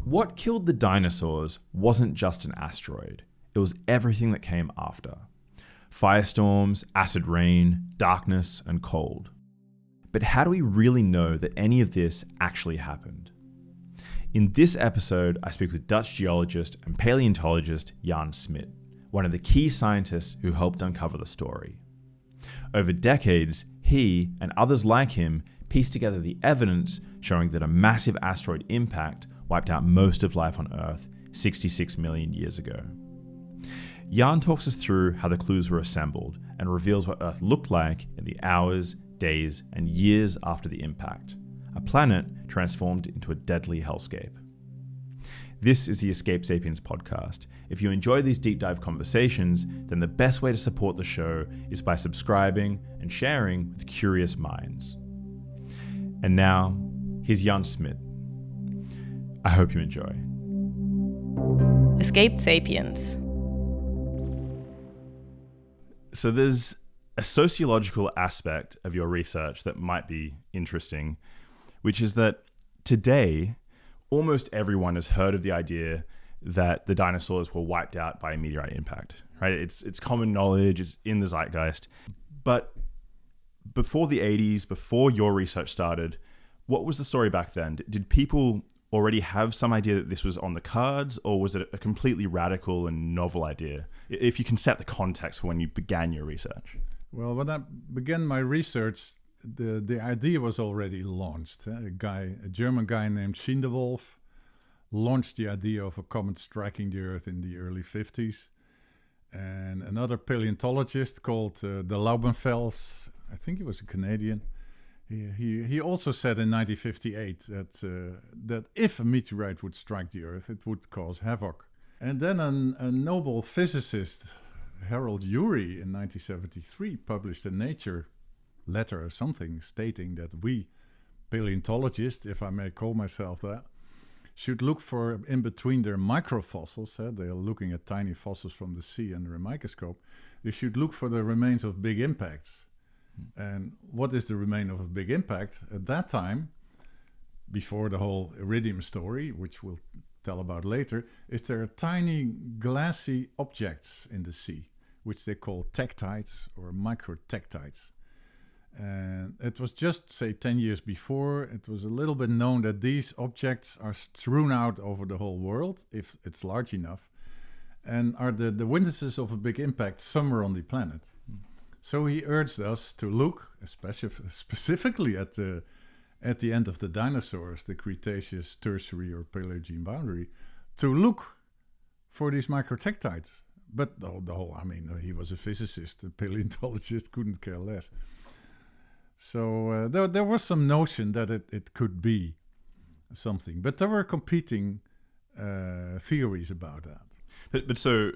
What killed the dinosaurs wasn't just an asteroid. It was everything that came after. Firestorms, acid rain, darkness, and cold. But how do we really know that any of this actually happened? In this episode, I speak with Dutch geologist and paleontologist Jan Smit, one of the key scientists who helped uncover the story. Over decades, he and others like him pieced together the evidence showing that a massive asteroid impact wiped out most of life on Earth 66 million years ago. Jan talks us through how the clues were assembled and reveals what Earth looked like in the hours, days, and years after the impact, a planet transformed into a deadly hellscape. This is the Escape Sapiens podcast. If you enjoy these deep dive conversations, then the best way to support the show is by subscribing and sharing with curious minds. And now, here's Jan Smit. I hope you enjoy. Escape Sapiens. So there's a sociological aspect of your research that might be interesting, which is that today, almost everyone has heard of the idea that the dinosaurs were wiped out by a meteorite impact, right? It's common knowledge, it's in the zeitgeist. But before the 80s, before your research started, what was the story back then? Did people already have some idea that this was on the cards, or was it a completely radical and novel idea? If you can set the context for when you began your research. Well, when I began my research, the idea was already launched. A German guy named Schindewolf launched the idea of a comet striking the Earth in the early 50s. And another paleontologist called de Laubenfels, I think he was a Canadian, he also said in 1958 that if a meteorite would strike the Earth, it would cause havoc. And then a Nobel physicist, Harold Urey, in 1973 published a Nature letter or something stating that we paleontologists, if I may call myself that, should look for in between their microfossils, they are looking at tiny fossils from the sea under a microscope, they should look for the remains of big impacts. And what is the remain of a big impact? At that time, before the whole iridium story, which we'll tell about later, is there are tiny glassy objects in the sea, which they call tektites or microtectites. And it was just, say, 10 years before, it was a little bit known that these objects are strewn out over the whole world, if it's large enough, and are the witnesses of a big impact somewhere on the planet. So he urged us to look, specifically at the end of the dinosaurs, the Cretaceous, Tertiary, or Paleogene boundary, to look for these microtectites. But he was a physicist, a paleontologist, couldn't care less. So there was some notion that it could be something, but there were competing theories about that. But so,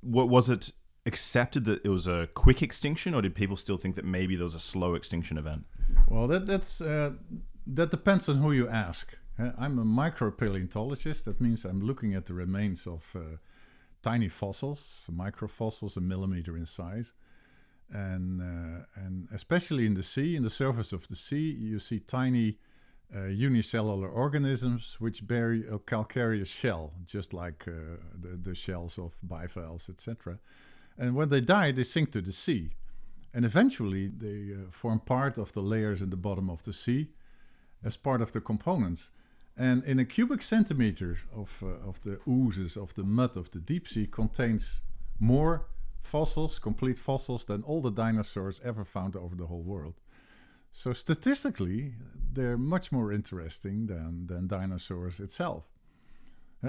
what was it accepted that it was a quick extinction, or did people still think that maybe there was a slow extinction event? Well, that depends on who you ask. I'm a micropaleontologist. That means I'm looking at the remains of tiny fossils, microfossils, a millimeter in size. And especially in the sea, in the surface of the sea, you see tiny unicellular organisms which bear a calcareous shell, just like the shells of bivalves, etc. And when they die, they sink to the sea. And eventually, they form part of the layers in the bottom of the sea as part of the components. And in a cubic centimeter of the oozes, of the mud of the deep sea, contains more fossils, complete fossils, than all the dinosaurs ever found over the whole world. So statistically, they're much more interesting than dinosaurs itself,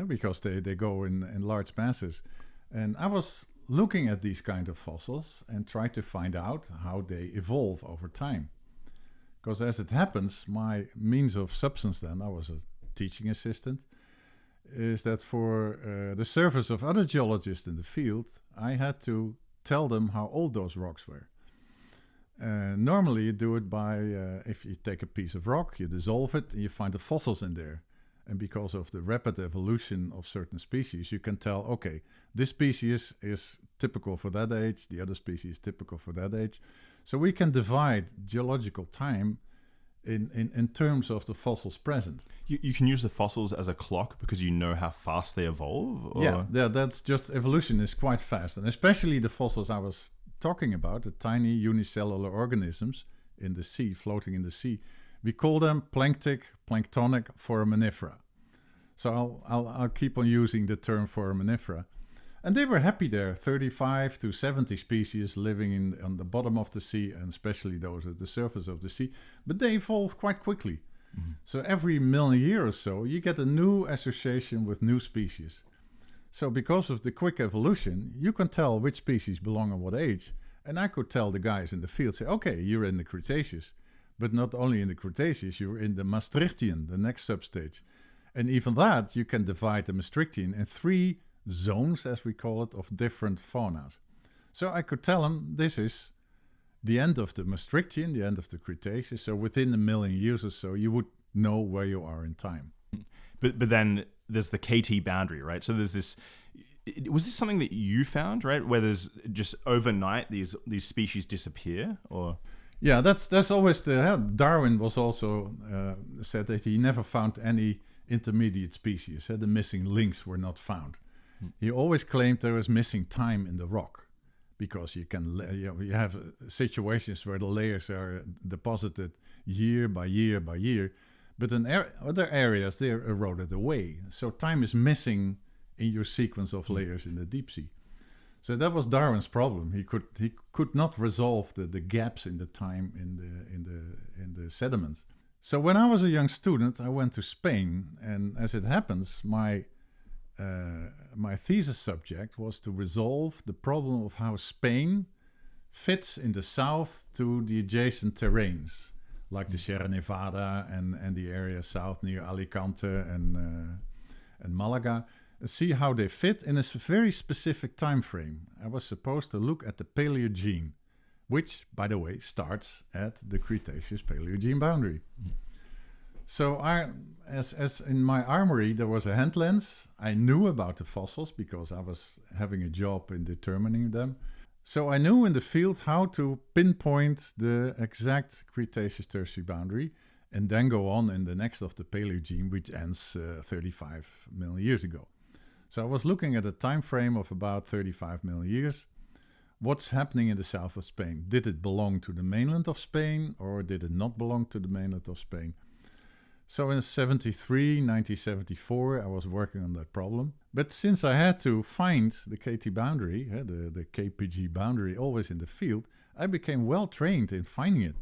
because they go in large masses. And I was looking at these kind of fossils and try to find out how they evolve over time. Because as it happens, my means of substance then, I was a teaching assistant, is that for the service of other geologists in the field, I had to tell them how old those rocks were. Normally you do it by, if you take a piece of rock, you dissolve it, and you find the fossils in there. And because of the rapid evolution of certain species, you can tell, okay, this species is typical for that age, the other species is typical for that age. So we can divide geological time in terms of the fossils present. You can use the fossils as a clock because you know how fast they evolve? Or? Yeah, that's just evolution is quite fast. And especially the fossils I was talking about, the tiny unicellular organisms in the sea, floating in the sea. We call them planktonic foraminifera. So I'll keep on using the term foraminifera. And they were happy there, 35 to 70 species living on the bottom of the sea, and especially those at the surface of the sea. But they evolved quite quickly. Mm-hmm. So every million years or so, you get a new association with new species. So because of the quick evolution, you can tell which species belong at what age. And I could tell the guys in the field, say, okay, you're in the Cretaceous. But not only in the Cretaceous, you're in the Maastrichtian, the next substage. And even that, you can divide the Maastrichtian in 3 zones, as we call it, of different faunas. So I could tell them this is the end of the Maastrichtian, the end of the Cretaceous. So within a million years or so, you would know where you are in time. But then there's the KT boundary, right? So there's this. Was this something that you found, right? Where there's just overnight these species disappear, or? Yeah, that's always Darwin was also said that he never found any intermediate species. The missing links were not found. He always claimed there was missing time in the rock, because you have situations where the layers are deposited year by year by year, but in other areas they're eroded away. So time is missing in your sequence of layers in the deep sea. So that was Darwin's problem. He could not resolve the gaps in the time in the sediments. So when I was a young student, I went to Spain, and as it happens, my thesis subject was to resolve the problem of how Spain fits in the south to the adjacent terrains, like the Sierra Nevada and the area south near Alicante and Malaga. See how they fit in a very specific time frame. I was supposed to look at the Paleogene, which, by the way, starts at the Cretaceous-Paleogene boundary. So as in my armory, there was a hand lens. I knew about the fossils because I was having a job in determining them. So I knew in the field how to pinpoint the exact Cretaceous-Tertiary boundary and then go on in the next of the Paleogene, which ends 35 million years ago. So I was looking at a time frame of about 35 million years. What's happening in the south of Spain? Did it belong to the mainland of Spain, or did it not belong to the mainland of Spain? So in 1974, I was working on that problem. But since I had to find the KT boundary, the KPG boundary, always in the field, I became well trained in finding it.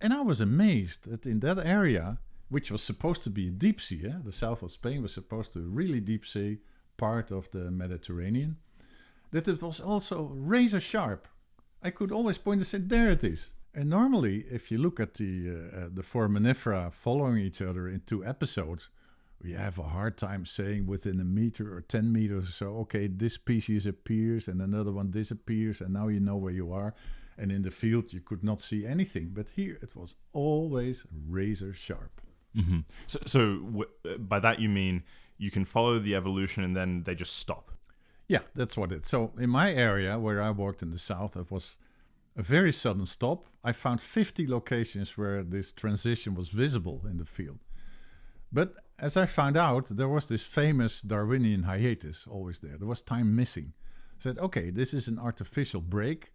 And I was amazed that in that area, which was supposed to be a deep sea, the south of Spain was supposed to be a really deep sea, part of the Mediterranean, that it was also razor sharp. I could always point and say, there it is. And normally, if you look at the foraminifera following each other in 2 episodes, we have a hard time saying within a meter or 10 meters or so, okay, this species appears and another one disappears, and now you know where you are. And in the field, you could not see anything. But here, it was always razor sharp. Mm-hmm. So by that you mean you can follow the evolution and then they just stop? Yeah, that's what it is. So in my area, where I worked in the south, it was a very sudden stop. I found 50 locations where this transition was visible in the field. But as I found out, there was this famous Darwinian hiatus always there. There was time missing. I said, okay, this is an artificial break.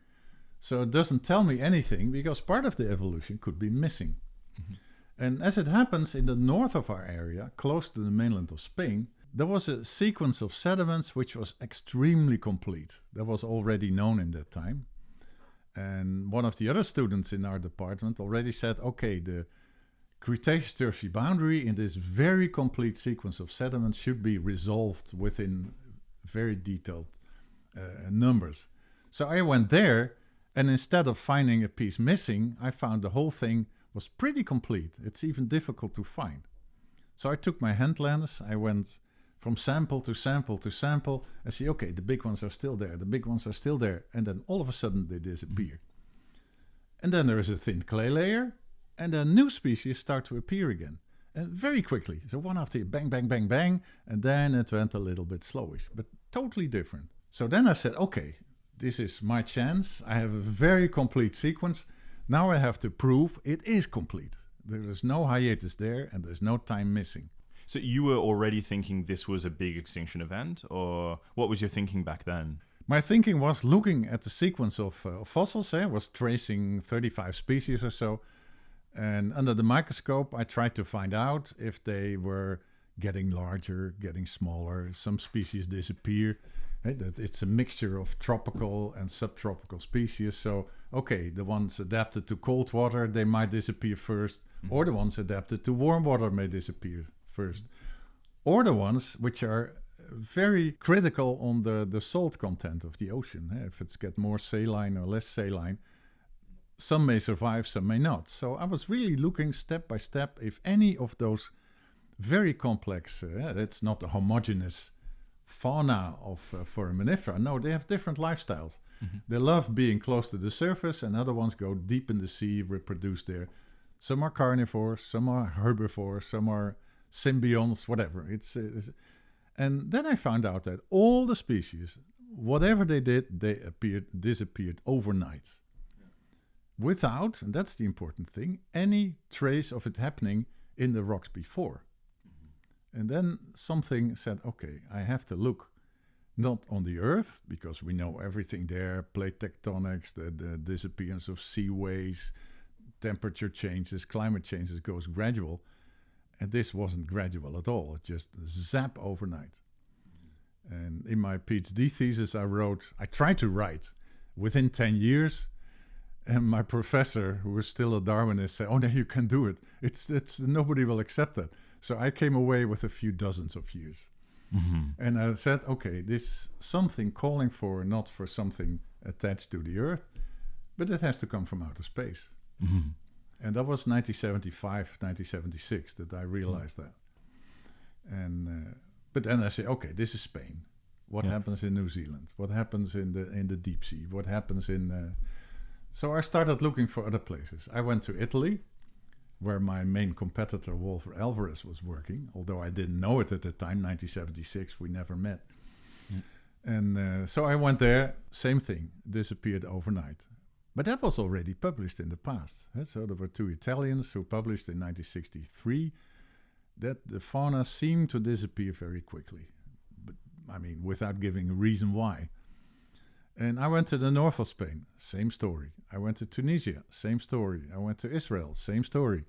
So it doesn't tell me anything because part of the evolution could be missing. Mm-hmm. And as it happens, in the north of our area, close to the mainland of Spain, there was a sequence of sediments which was extremely complete. That was already known in that time. And one of the other students in our department already said, okay, the Cretaceous-Tertiary boundary in this very complete sequence of sediments should be resolved within very detailed numbers. So I went there, and instead of finding a piece missing, I found the whole thing was pretty complete. It's even difficult to find. So I took my hand lens, I went from sample to sample to sample, and see, okay, the big ones are still there, the big ones are still there, and then all of a sudden they disappear. And then there is a thin clay layer, and then new species start to appear again. And very quickly, so one after bang, bang, bang, bang, and then it went a little bit slowish, but totally different. So then I said, okay, this is my chance. I have a very complete sequence. Now I have to prove it is complete. There's no hiatus there, and there's no time missing. So you were already thinking this was a big extinction event, or what was your thinking back then? My thinking was looking at the sequence of fossils, was tracing 35 species or so. And under the microscope, I tried to find out if they were getting larger, getting smaller. Some species disappear. That it's a mixture of tropical and subtropical species. So, okay, the ones adapted to cold water, they might disappear first. Or the ones adapted to warm water may disappear first. Or the ones which are very critical on the salt content of the ocean. If it's get more saline or less saline, some may survive, some may not. So I was really looking step by step if any of those very complex, it's not a homogeneous fauna of foraminifera. No, they have different lifestyles. They love being close to the surface, and other ones go deep in the sea, reproduce there. Some are carnivores, some are herbivores, some are symbionts, whatever. And then I found out that all the species, whatever they did, they disappeared overnight. Without, and that's the important thing, any trace of it happening in the rocks before. And then something said, okay, I have to look not on the Earth, because we know everything there, plate tectonics, the disappearance of seaways, temperature changes, climate changes goes gradual. And this wasn't gradual at all. It just zap overnight. And in my PhD thesis, I tried to write within 10 years. And my professor, who was still a Darwinist, said, oh, no, you can do it. It's nobody will accept that. So I came away with a few dozens of years. And I said, okay, this is something calling for, not for something attached to the Earth, but it has to come from outer space. And that was 1975, 1976 that I realized that. And but then I say, okay, this is Spain. What happens in New Zealand? What happens in the deep sea? What happens in? So I started looking for other places. I went to Italy, where my main competitor Walter Alvarez was working. Although I didn't know it at the time, 1976, we never met. And so I went there. Same thing, disappeared overnight. But that was already published in the past. So there were two Italians who published in 1963 that the fauna seemed to disappear very quickly. But I mean, without giving a reason why. And I went to the north of Spain, same story. I went to Tunisia, same story. I went to Israel, same story.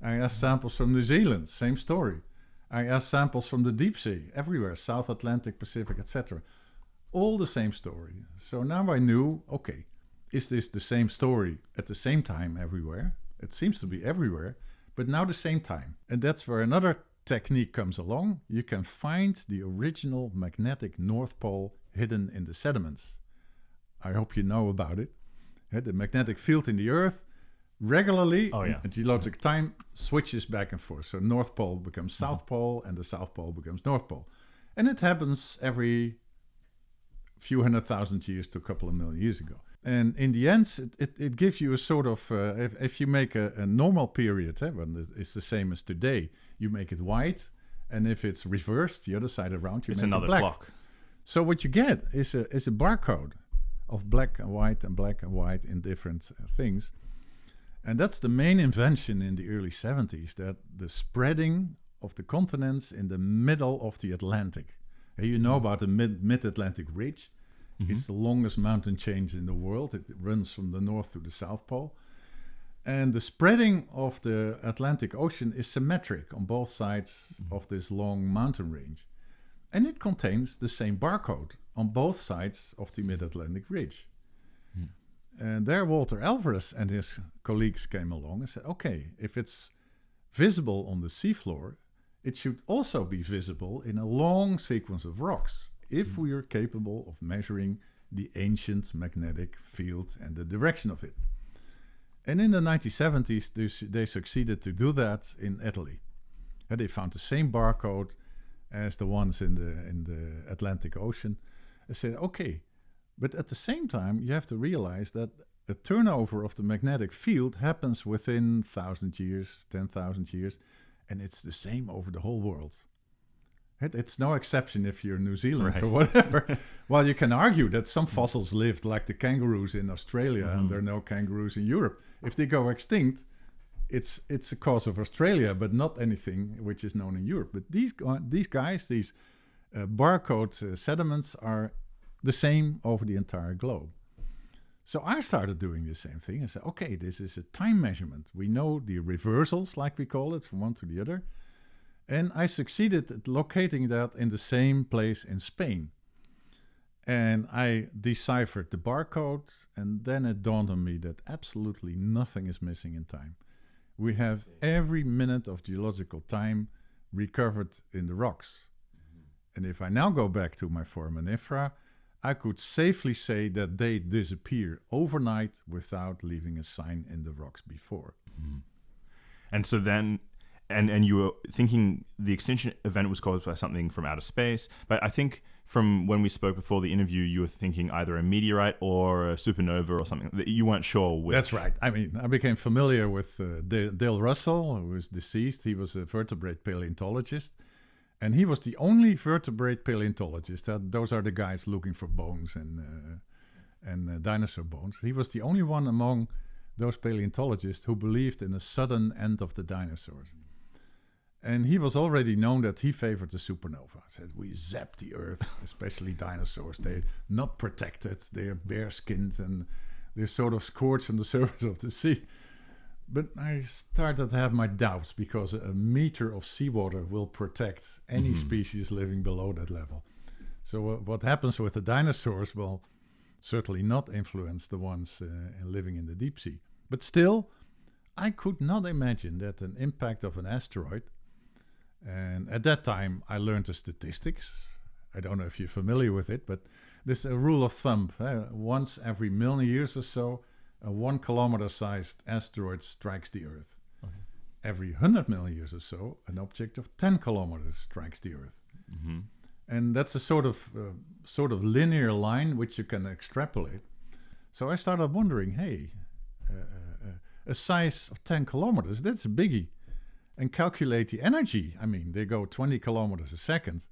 I asked samples from New Zealand, same story. I asked samples from the deep sea, everywhere, South Atlantic, Pacific, etc. All the same story. So now I knew, okay, is this the same story at the same time everywhere? It seems to be everywhere, but now the same time. And that's where another technique comes along. You can find the original magnetic North Pole hidden in the sediments. I hope you know about it. The magnetic field in the Earth regularly, at geologic time, switches back and forth. So North Pole becomes South Pole, and the South Pole becomes North Pole. And it happens every few 100,000 years to a couple of million years ago. And in the end, it gives you a sort of, if you make a normal period, when it's the same as today, you make it white. And if it's reversed, the other side around, you make it black. Clock. So what you get is a barcode of black and white in different things. And that's the main invention in the early 70s, that the spreading of the continents in the middle of the Atlantic. And you know about the mid-Atlantic ridge. It's the longest mountain chain in the world. It runs from the north to the South Pole. And the spreading of the Atlantic Ocean is symmetric on both sides of this long mountain range. And it contains the same barcode on both sides of the mid-Atlantic ridge. And there Walter Alvarez and his colleagues came along and said, okay, if it's visible on the seafloor, it should also be visible in a long sequence of rocks, if we are capable of measuring the ancient magnetic field and the direction of it. And in the 1970s, they succeeded to do that in Italy. And they found the same barcode as the ones in the Atlantic Ocean. They said, okay, but at the same time, you have to realize that the turnover of the magnetic field happens within 1,000 years, 10,000 years, and it's the same over the whole world. It's no exception if you're New Zealand or whatever. Well, you can argue that some fossils lived like the kangaroos in Australia and there are no kangaroos in Europe. If they go extinct, it's a cause of Australia, but not anything which is known in Europe. But these guys, these barcode sediments are the same over the entire globe. So I started doing the same thing. I said, okay, this is a time measurement. We know the reversals, like we call it, from one to the other. And I succeeded at locating that in the same place in Spain. And I deciphered the barcode, and then it dawned on me that absolutely nothing is missing in time. We have every minute of geological time recovered in the rocks. And if I now go back to my foraminifera, I could safely say that they disappear overnight without leaving a sign in the rocks before. And so then, and you were thinking the extinction event was caused by something from outer space, but I think from when we spoke before the interview, you were thinking either a meteorite or a supernova or something that you weren't sure which. That's right. I mean, I became familiar with Dale Russell, who is deceased. He was a vertebrate paleontologist. And he was the only vertebrate paleontologist. Those are the guys looking for bones and dinosaur bones. He was the only one among those paleontologists who believed in a sudden end of the dinosaurs. And he was already known that he favored the supernova. Said we zap the Earth, especially dinosaurs. They're not protected. They're bare-skinned and they're sort of scorched on the surface of the sea. But I started to have my doubts because a meter of seawater will protect any species living below that level. So what happens with the dinosaurs will certainly not influence the ones living in the deep sea. But still, I could not imagine that an impact of an asteroid, and at that time I learned the statistics. I don't know if you're familiar with it, but there's a rule of thumb. Once every million years or so, a 1 kilometer sized asteroid strikes the Earth. Okay. Every 100 million years or so, an object of 10 kilometers strikes the Earth. And that's a sort of linear line which you can extrapolate. So I started wondering, hey, a size of 10 kilometers, that's a biggie. And calculate the energy. I mean, they go 20 kilometers a second,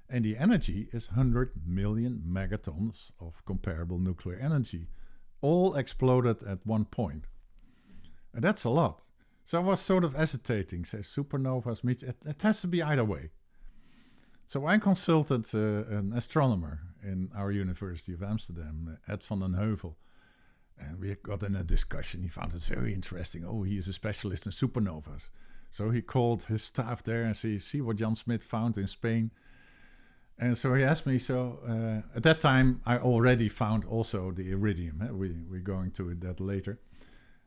and the energy is 100 million megatons of comparable nuclear energy, all exploded at one point. And that's a lot. So I was sort of hesitating, say supernovas, it has to be either way. So I consulted an astronomer in our University of Amsterdam, Ed van den Heuvel. And we got in a discussion. He found it very interesting. Oh, he is a specialist in supernovas. So he called his staff there and said, see what Jan Smit found in Spain. And so he asked me, at that time, I already found also the iridium. We're going to that later.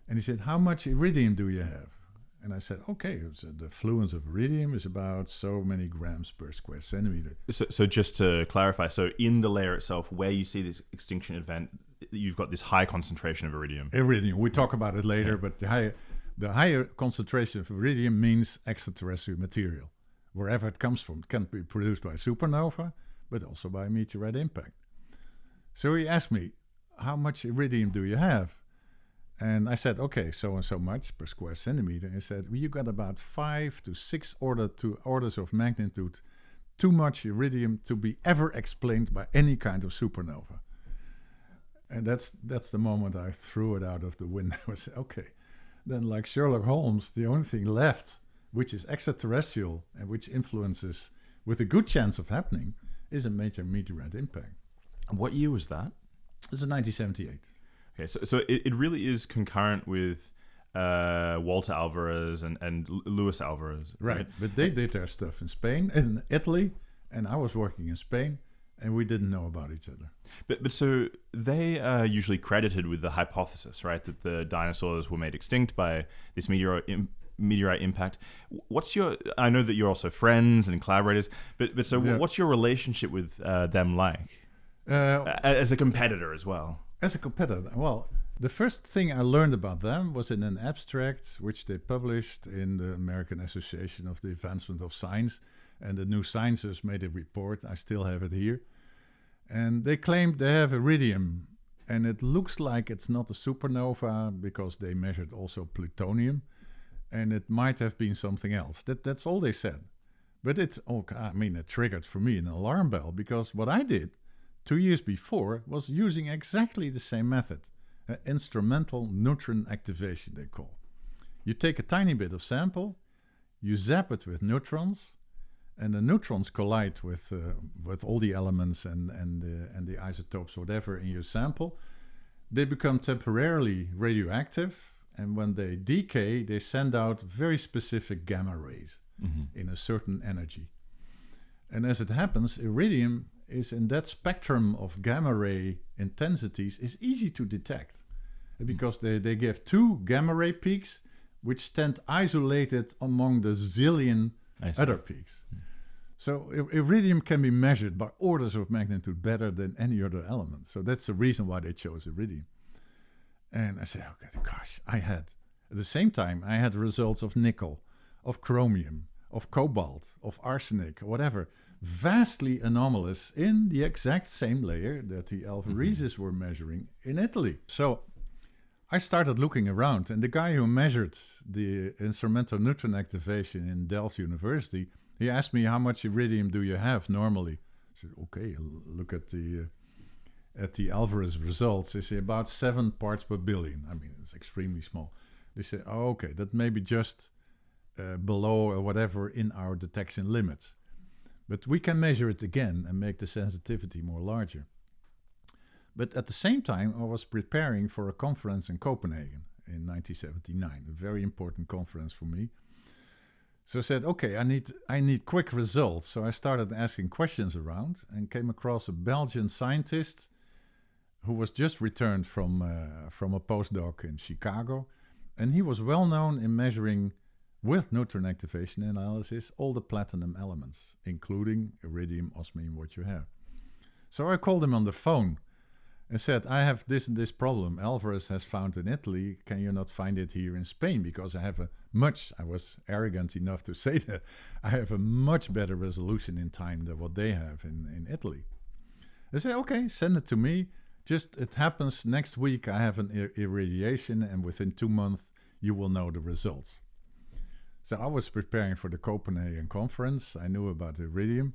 And he said, how much iridium do you have? And I said, okay, the fluence of iridium is about so many grams per square centimeter. So just to clarify, so in the layer itself, where you see this extinction event, you've got this high concentration of iridium. Iridium, we talk about it later, but the higher concentration of iridium means extraterrestrial material. Wherever it comes from, it can be produced by supernova, but also by meteorite impact. So he asked me, how much iridium do you have? And I said, okay, so and so much per square centimeter. He said, well, you got about 5 to 6 orders of magnitude too much iridium to be ever explained by any kind of supernova. And that's the moment I threw it out of the window. I said, okay, then like Sherlock Holmes, the only thing left, which is extraterrestrial and which influences with a good chance of happening, is a major meteorite impact. What year was that? This is 1978. Okay, so it really is concurrent with Walter Alvarez and Luis Alvarez. Right, but they did their stuff in Spain, in Italy, and I was working in Spain, and we didn't know about each other. But so they are usually credited with the hypothesis, right, that the dinosaurs were made extinct by this meteorite impact. I know that you're also friends and collaborators, but so yeah. What's your relationship with them like? As a competitor as well? As a competitor, well, the first thing I learned about them was in an abstract which they published in the American Association of the Advancement of Science, and the New Sciences made a report. I still have it here. And they claimed they have iridium, and it looks like it's not a supernova because they measured also plutonium, and it might have been something else. That's all they said. But it triggered for me an alarm bell, because what I did 2 years before was using exactly the same method, instrumental neutron activation, they call. You take a tiny bit of sample, you zap it with neutrons, and the neutrons collide with all the elements and the isotopes, whatever, in your sample. They become temporarily radioactive, and when they decay, they send out very specific gamma rays in a certain energy. And as it happens, iridium is in that spectrum of gamma ray intensities is easy to detect, because they give 2 gamma ray peaks which stand isolated among the zillion other peaks. So iridium can be measured by orders of magnitude better than any other element. So that's the reason why they chose iridium. And I said, okay, gosh, at the same time, I had results of nickel, of chromium, of cobalt, of arsenic, whatever, vastly anomalous in the exact same layer that the Alvarezes were measuring in Italy. So I started looking around, and the guy who measured the instrumental neutron activation in Delft University, he asked me, how much iridium do you have normally? I said, okay, look at the Alvarez results. They say about 7 parts per billion. I mean, it's extremely small. They say, oh, okay, that may be just below or whatever in our detection limits. But we can measure it again and make the sensitivity more larger. But at the same time, I was preparing for a conference in Copenhagen in 1979, a very important conference for me. So I said, okay, I need quick results. So I started asking questions around and came across a Belgian scientist who was just returned from a postdoc in Chicago. And he was well known in measuring with neutron activation analysis all the platinum elements, including iridium, osmium, what you have. So I called him on the phone and said, I have this and this problem Alvarez has found in Italy. Can you not find it here in Spain? Because I was arrogant enough to say that, I have a much better resolution in time than what they have in Italy. They said, okay, send it to me. Just, it happens next week I have an irradiation, and within 2 months you will know the results. So I was preparing for the Copenhagen conference. I knew about iridium.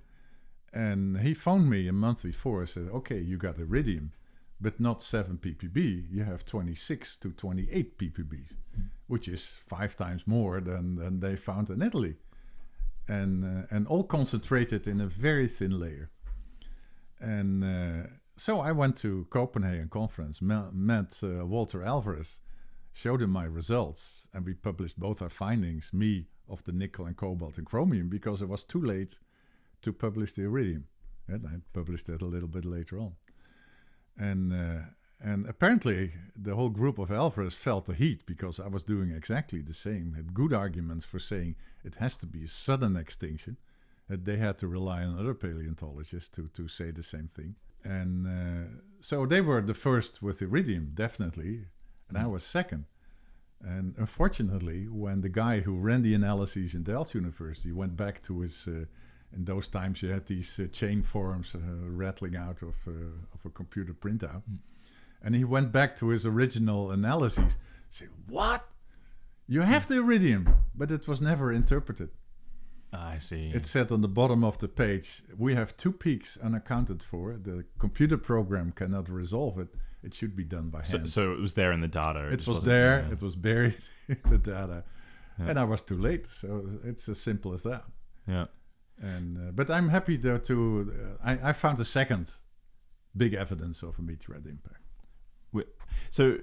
And he phoned me a month before and said, okay, you got iridium, but not 7 ppb. You have 26 to 28 ppbs, which is 5 times more than they found in Italy. And all concentrated in a very thin layer. And so I went to Copenhagen conference, met Walter Alvarez, showed him my results, and we published both our findings, me of the nickel and cobalt and chromium, because it was too late to publish the iridium. And I published that a little bit later on. And apparently the whole group of Alvarez felt the heat, because I was doing exactly the same, had good arguments for saying it has to be a sudden extinction, that they had to rely on other paleontologists to say the same thing. And so they were the first with iridium, definitely, and I was second. And unfortunately, when the guy who ran the analyses in Delft University went back to his, in those times you had these chain forms rattling out of a computer printout, and he went back to his original analyses, said, what? You have the iridium, but it was never interpreted. I see. It said on the bottom of the page, we have 2 peaks unaccounted for. The computer program cannot resolve it. It should be done by hand. So it was there in the data. It was there. Yeah. It was buried in the data. Yeah. And I was too late. So it's as simple as that. Yeah. And but I'm happy though I found a second big evidence of a meteorite impact. So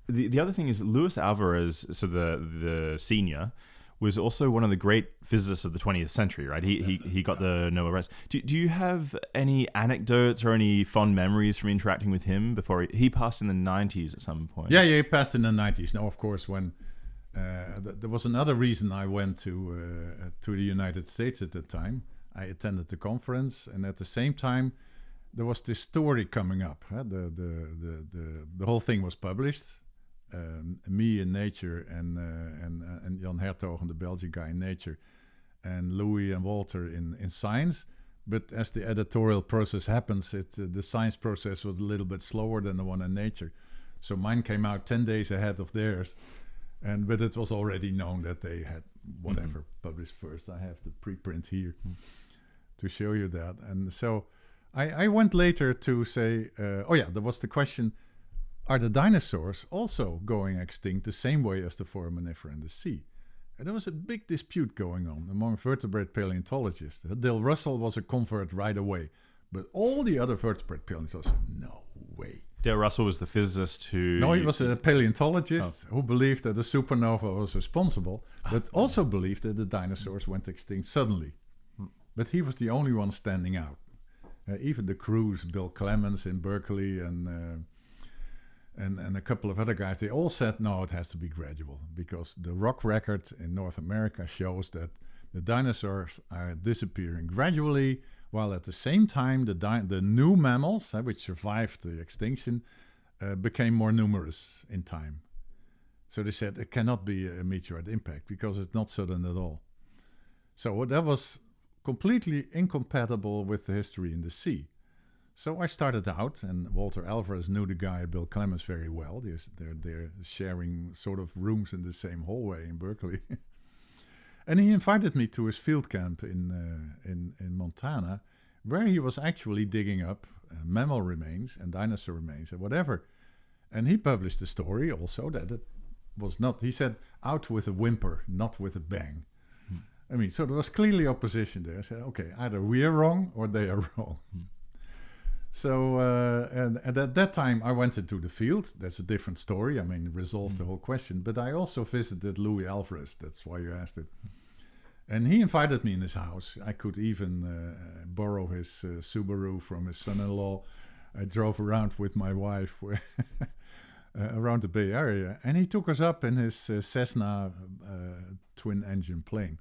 the other thing is Luis Alvarez, so the senior, was also one of the great physicists of the 20th century, right? He got the Nobel Prize. Do you have any anecdotes or any fond memories from interacting with him before he passed in the 90s at some point? Yeah, he passed in the 90s. Now, of course, when there was another reason I went to the United States at the time. I attended the conference, and at the same time, there was this story coming up. The whole thing was published. Me in Nature and Jan Hertogen, the Belgian guy in Nature, and Luis and Walter in Science. But as the editorial process happens, the science process was a little bit slower than the one in Nature. So mine came out 10 days ahead of theirs. But it was already known that they had whatever published first. I have the preprint here to show you that. And so I went later to say, there was the question, are the dinosaurs also going extinct the same way as the foraminifera in the sea? And there was a big dispute going on among vertebrate paleontologists. Dale Russell was a convert right away, but all the other vertebrate paleontologists said, no way. Dale Russell was the physicist who... No, he was a paleontologist who believed that the supernova was responsible, but also believed that the dinosaurs went extinct suddenly. But he was the only one standing out. Even the crews, Bill Clemens in Berkeley and a couple of other guys, they all said, no, it has to be gradual, because the rock record in North America shows that the dinosaurs are disappearing gradually, while at the same time the new mammals, which survived the extinction, became more numerous in time. So they said it cannot be a meteorite impact because it's not sudden at all. So that was completely incompatible with the history in the sea. So I started out, and Walter Alvarez knew the guy Bill Clemens very well. They're sharing sort of rooms in the same hallway in Berkeley. And he invited me to his field camp in Montana, where he was actually digging up mammal remains and dinosaur remains and whatever. And he published a story also that it was not, he said, out with a whimper, not with a bang. I mean, so there was clearly opposition there. I said, okay, either we are wrong or they are wrong. So, and at that time, I went into the field. That's a different story. I mean, resolved the whole question. But I also visited Luis Alvarez. That's why you asked it. And he invited me in his house. I could even borrow his Subaru from his son-in-law. I drove around with my wife around the Bay Area. And he took us up in his Cessna twin-engine plane.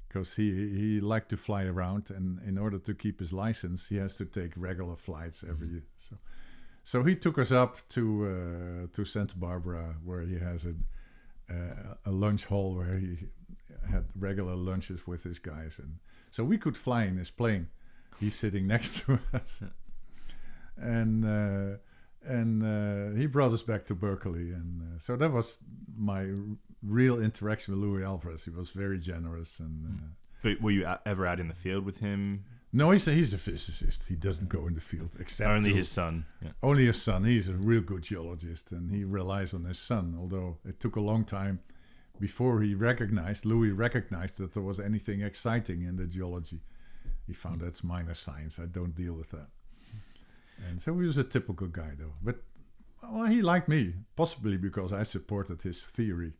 Because he liked to fly around, and in order to keep his license, he has to take regular flights every year. So he took us up to Santa Barbara, where he has a lunch hall where he had regular lunches with his guys, and so we could fly in his plane. He's sitting next to us, and he brought us back to Berkeley, and so that was my real interaction with Luis Alvarez. He was very generous. And but were you ever out in the field with him? No, he's a physicist. He doesn't go in the field except only his son. Yeah. Only his son. He's a real good geologist, and he relies on his son. Although it took a long time before Louis recognized that there was anything exciting in the geology. He found that's minor science. I don't deal with that. And so he was a typical guy, though. But well, he liked me, possibly because I supported his theory.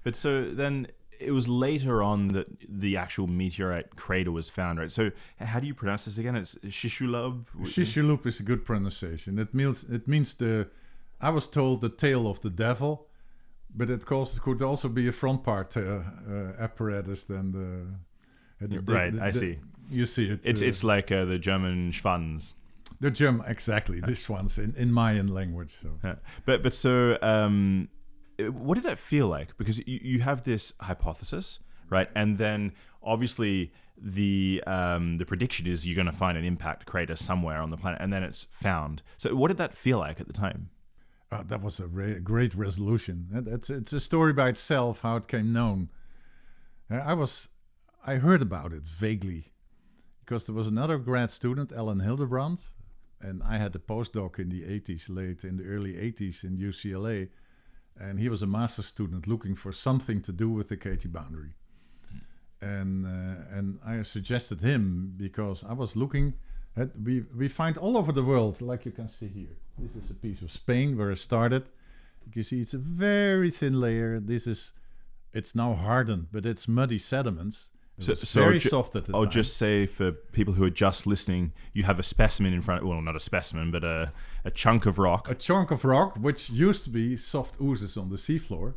But so then it was later on that the actual meteorite crater was found, right? So how do you pronounce this again? It's chicxulub? Chicxulub is a good pronunciation. It means I was told the tail of the devil, but it could also be a front part apparatus than I see. You see it. It's like the German Schwanz. The German, exactly. This one's in Mayan language. So, yeah. But so, what did that feel like? Because you have this hypothesis, right? And then obviously the prediction is you're going to find an impact crater somewhere on the planet, and then it's found. So what did that feel like at the time? That was a great resolution. It's a story by itself how it came known. I heard about it vaguely because there was another grad student, Ellen Hildebrand, and I had a postdoc in the early 80s in UCLA, and he was a master's student looking for something to do with the KT boundary. And I suggested him because I was looking at, we find all over the world, like you can see here. This is a piece of Spain where it started. You can see it's a very thin layer. It's now hardened, but it's muddy sediments. So very soft at the time. I'll just say for people who are just listening, you have a specimen in front. Well, not a specimen, but a chunk of rock. A chunk of rock, which used to be soft oozes on the seafloor.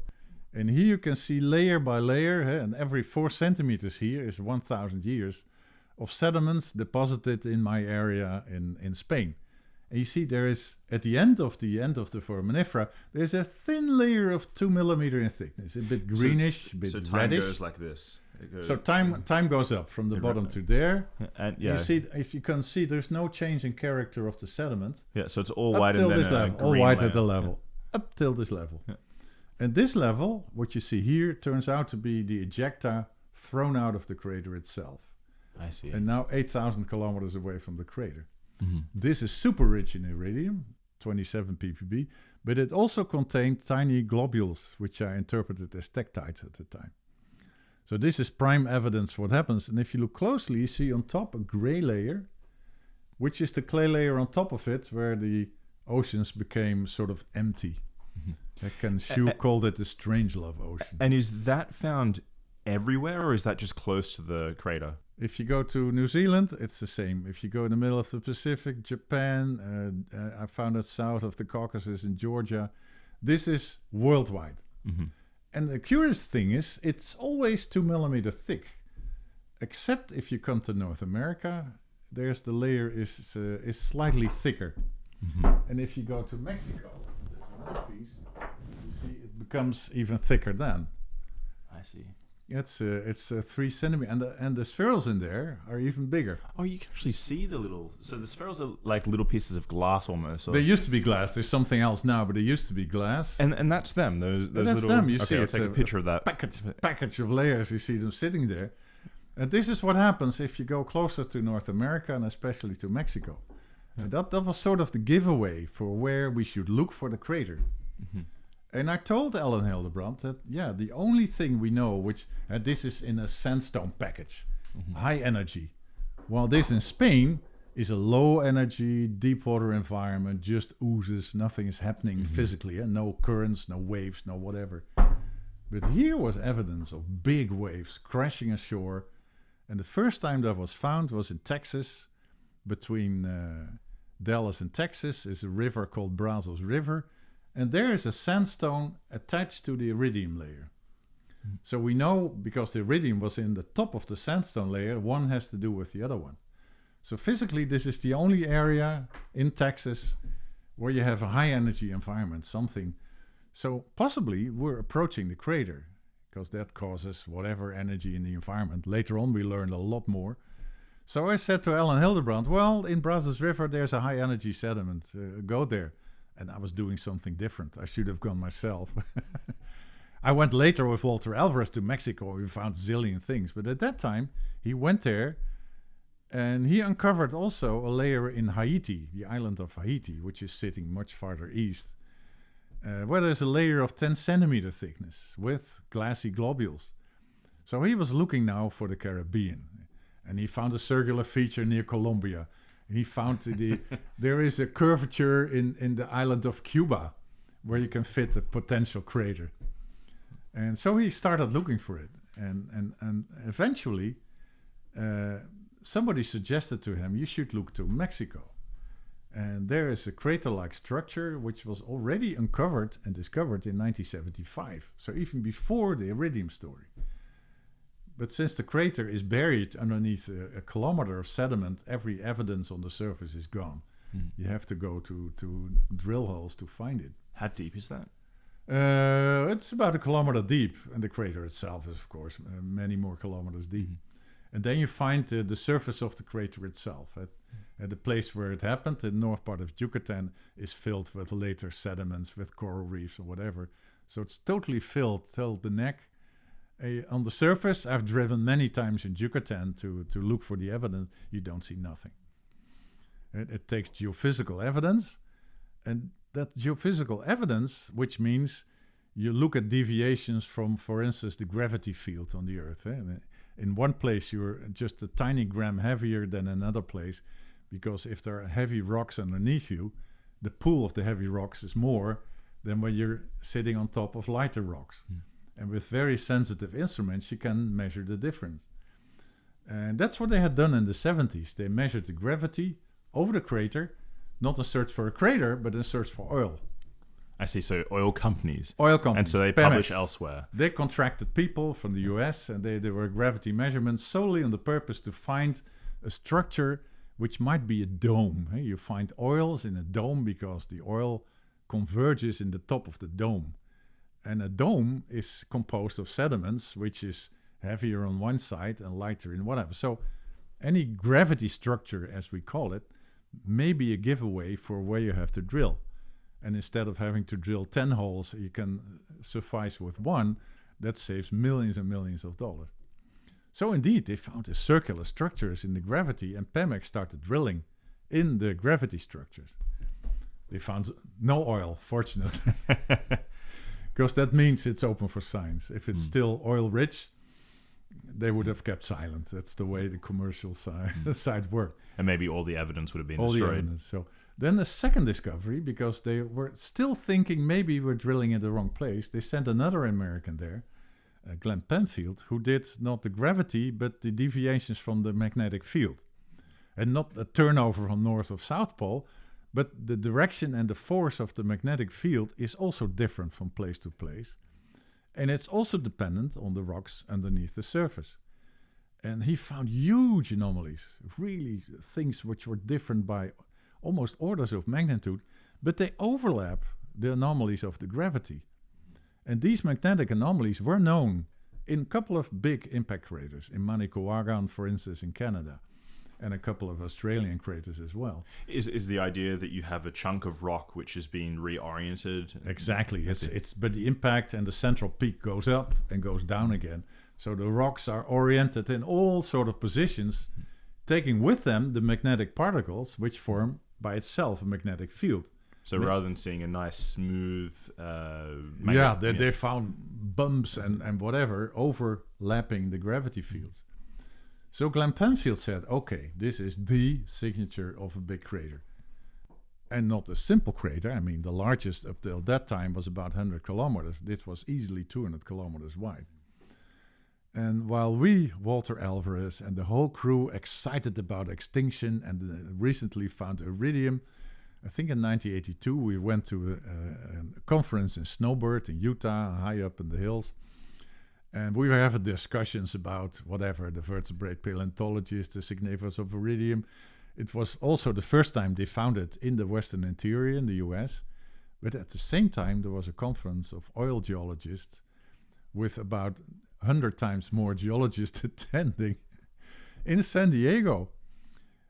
And here you can see layer by layer, and every 4 centimeters here is 1,000 years of sediments deposited in my area in Spain. And you see there is, at the end of the foraminifera, there's a thin layer of 2 millimeters in thickness, a bit greenish, a bit reddish. So time goes like this. So time goes up from the bottom to there. And yeah. You see, if you can see, there's no change in character of the sediment. Yeah, so it's all white and then this level, all white layer. at the level, up till this level. Yeah. And this level, what you see here, turns out to be the ejecta thrown out of the crater itself. I see. And now 8,000 kilometers away from the crater. Mm-hmm. This is super rich in iridium, 27 ppb, but it also contained tiny globules, which I interpreted as tektites at the time. So this is prime evidence for what happens. And if you look closely, you see on top a gray layer, which is the clay layer on top of it, where the oceans became sort of empty. Ken Shu called it the Strangelove Ocean. And is that found everywhere, or is that just close to the crater? If you go to New Zealand, it's the same. If you go in the middle of the Pacific, Japan, I found it south of the Caucasus in Georgia. This is worldwide. And the curious thing is, it's always 2 millimeter thick, except if you come to North America, there's the layer is slightly thicker. And if you go to Mexico, there's another piece, you see it becomes even thicker then. I see. It's 3 centimeters, and the spherules in there are even bigger. Oh, you can actually see the little. So the spherules are like little pieces of glass almost. They used to be glass. There's something else now, but they used to be glass. And that's them. Those that's little. them. You okay, see, I'll it's take a picture of that. Package of layers. You see them sitting there, and this is what happens if you go closer to North America and especially to Mexico. And that was sort of the giveaway for where we should look for the crater. And I told Alan Hildebrand that, the only thing we know, which this is in a sandstone package, high energy, while this in Spain is a low energy, deep water environment, just oozes, nothing is happening physically, no currents, no waves, no whatever. But here was evidence of big waves crashing ashore. And the first time that was found was in Texas, between Dallas and Texas is a river called Brazos River. And there is a sandstone attached to the iridium layer. So we know, because the iridium was in the top of the sandstone layer, one has to do with the other one. So physically, this is the only area in Texas where you have a high energy environment, something. So possibly we're approaching the crater, because that causes whatever energy in the environment. Later on, we learned a lot more. So I said to Alan Hildebrand, well, in Brazos River, there's a high energy sediment. Go there. And I was doing something different. I should have gone myself. I went later with Walter Alvarez to Mexico. We found zillion things. But at that time, he went there and he uncovered also a layer in Haiti, the island of Haiti, which is sitting much farther east, where there's a layer of 10 centimeter thickness with glassy globules. So he was looking now for the Caribbean. And he found a circular feature near Colombia. He found there is a curvature in the island of Cuba where you can fit a potential crater. And so he started looking for it. And eventually, somebody suggested to him, you should look to Mexico. And there is a crater-like structure which was already uncovered and discovered in 1975. So even before the iridium story. But since the crater is buried underneath a kilometer of sediment, every evidence on the surface is gone. You have to go to drill holes to find it. How deep is that? It's about 1 kilometer deep, and the crater itself is, of course, many more kilometers deep. And then you find the surface of the crater itself. At the place where it happened, the north part of Yucatan, is filled with later sediments, with coral reefs or whatever. So it's totally filled till the neck. On the surface, I've driven many times in Yucatan to look for the evidence. You don't see nothing. It takes geophysical evidence, and that geophysical evidence, which means you look at deviations from, for instance, the gravity field on the Earth. In one place, you're just a tiny gram heavier than another place, because if there are heavy rocks underneath you, the pull of the heavy rocks is more than when you're sitting on top of lighter rocks. And with very sensitive instruments, you can measure the difference. And that's what they had done in the 70s. They measured the gravity over the crater, not in search for a crater, but in search for oil. I see. So oil companies. And so they publish elsewhere. They contracted people from the US, and they were gravity measurements solely on the purpose to find a structure which might be a dome. You find oils in a dome because the oil converges in the top of the dome. And a dome is composed of sediments, which is heavier on one side and lighter in whatever. So any gravity structure, as we call it, may be a giveaway for where you have to drill. And instead of having to drill 10 holes, you can suffice with one. That saves millions and millions of dollars. So indeed, they found the circular structures in the gravity, and Pemex started drilling in the gravity structures. They found no oil, fortunately, because that means it's open for science. If it's still oil rich, they would have kept silent. That's the way the commercial side worked. And maybe all the evidence would have been All the destroyed. evidence. So then the second discovery, because they were still thinking maybe we're drilling in the wrong place, they sent another American there, Glenn Penfield, who did not the gravity, but the deviations from the magnetic field. And not a turnover from north of south pole, but the direction and the force of the magnetic field is also different from place to place. And it's also dependent on the rocks underneath the surface. And he found huge anomalies, really things which were different by almost orders of magnitude, but they overlap the anomalies of the gravity. And these magnetic anomalies were known in a couple of big impact craters, in Manicouagan, for instance, in Canada, and a couple of Australian craters as well. Is the idea that you have a chunk of rock which has been reoriented? Exactly. But the impact and the central peak goes up and goes down again. So the rocks are oriented in all sort of positions, taking with them the magnetic particles, which form by itself a magnetic field. So rather than seeing a nice smooth... they found bumps and whatever overlapping the gravity fields. So Glenn Penfield said, okay, this is the signature of a big crater. And not a simple crater. I mean, the largest up till that time was about 100 kilometers. This was easily 200 kilometers wide. And while we, Walter Alvarez and the whole crew, excited about extinction and recently found iridium, I think in 1982 we went to a conference in Snowbird in Utah, high up in the hills. And we were having discussions about whatever, the vertebrate paleontologist, the significance of iridium. It was also the first time they found it in the Western Interior in the US. But at the same time, there was a conference of oil geologists with about 100 times more geologists attending in San Diego,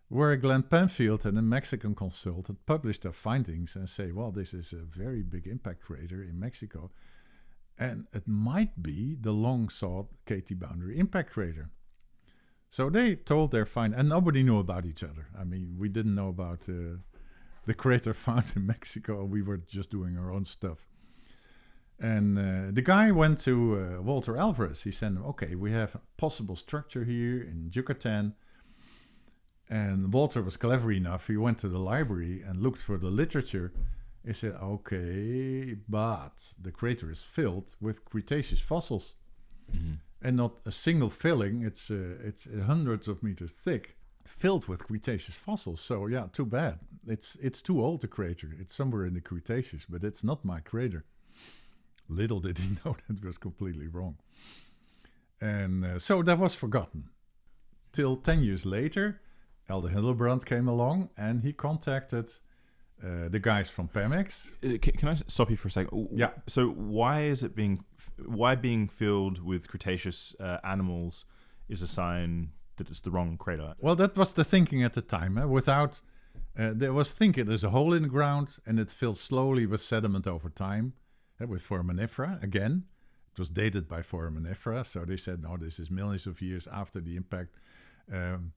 where Glenn Penfield and a Mexican consultant published their findings and say, well, this is a very big impact crater in Mexico. And it might be the long-sought KT boundary impact crater. So they told their find, and nobody knew about each other. I mean, we didn't know about the crater found in Mexico. We were just doing our own stuff. And the guy went to Walter Alvarez. He said, okay, we have a possible structure here in Yucatan. And Walter was clever enough. He went to the library and looked for the literature. He said, okay, but the crater is filled with Cretaceous fossils. Mm-hmm. And not a single filling. It's hundreds of meters thick, filled with Cretaceous fossils. So yeah, too bad. It's too old, the crater. It's somewhere in the Cretaceous, but it's not my crater. Little did he know that was completely wrong. And so that was forgotten. Till 10 years later, Elde Hildebrand came along and he contacted the guys from Pemex. Can I stop you for a second? Yeah. So why being filled with Cretaceous animals is a sign that it's the wrong crater? Well, that was the thinking at the time. There was thinking there's a hole in the ground and it fills slowly with sediment over time, with foraminifera again. It was dated by foraminifera, so they said, no, this is millions of years after the impact. And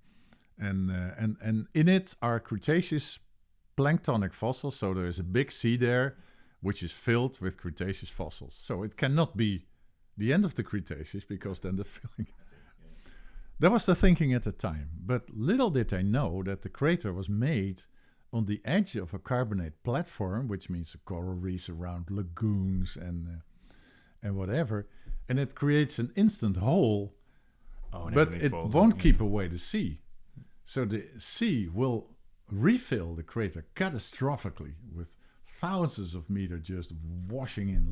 in it are Cretaceous planktonic fossils, so there is a big sea there which is filled with Cretaceous fossils. So it cannot be the end of the Cretaceous, because then the filling... That was the thinking at the time. But little did they know that the crater was made on the edge of a carbonate platform, which means the coral reefs around lagoons and whatever. And it creates an instant hole, but it won't keep away the sea. So the sea will refill the crater catastrophically with thousands of meters just washing in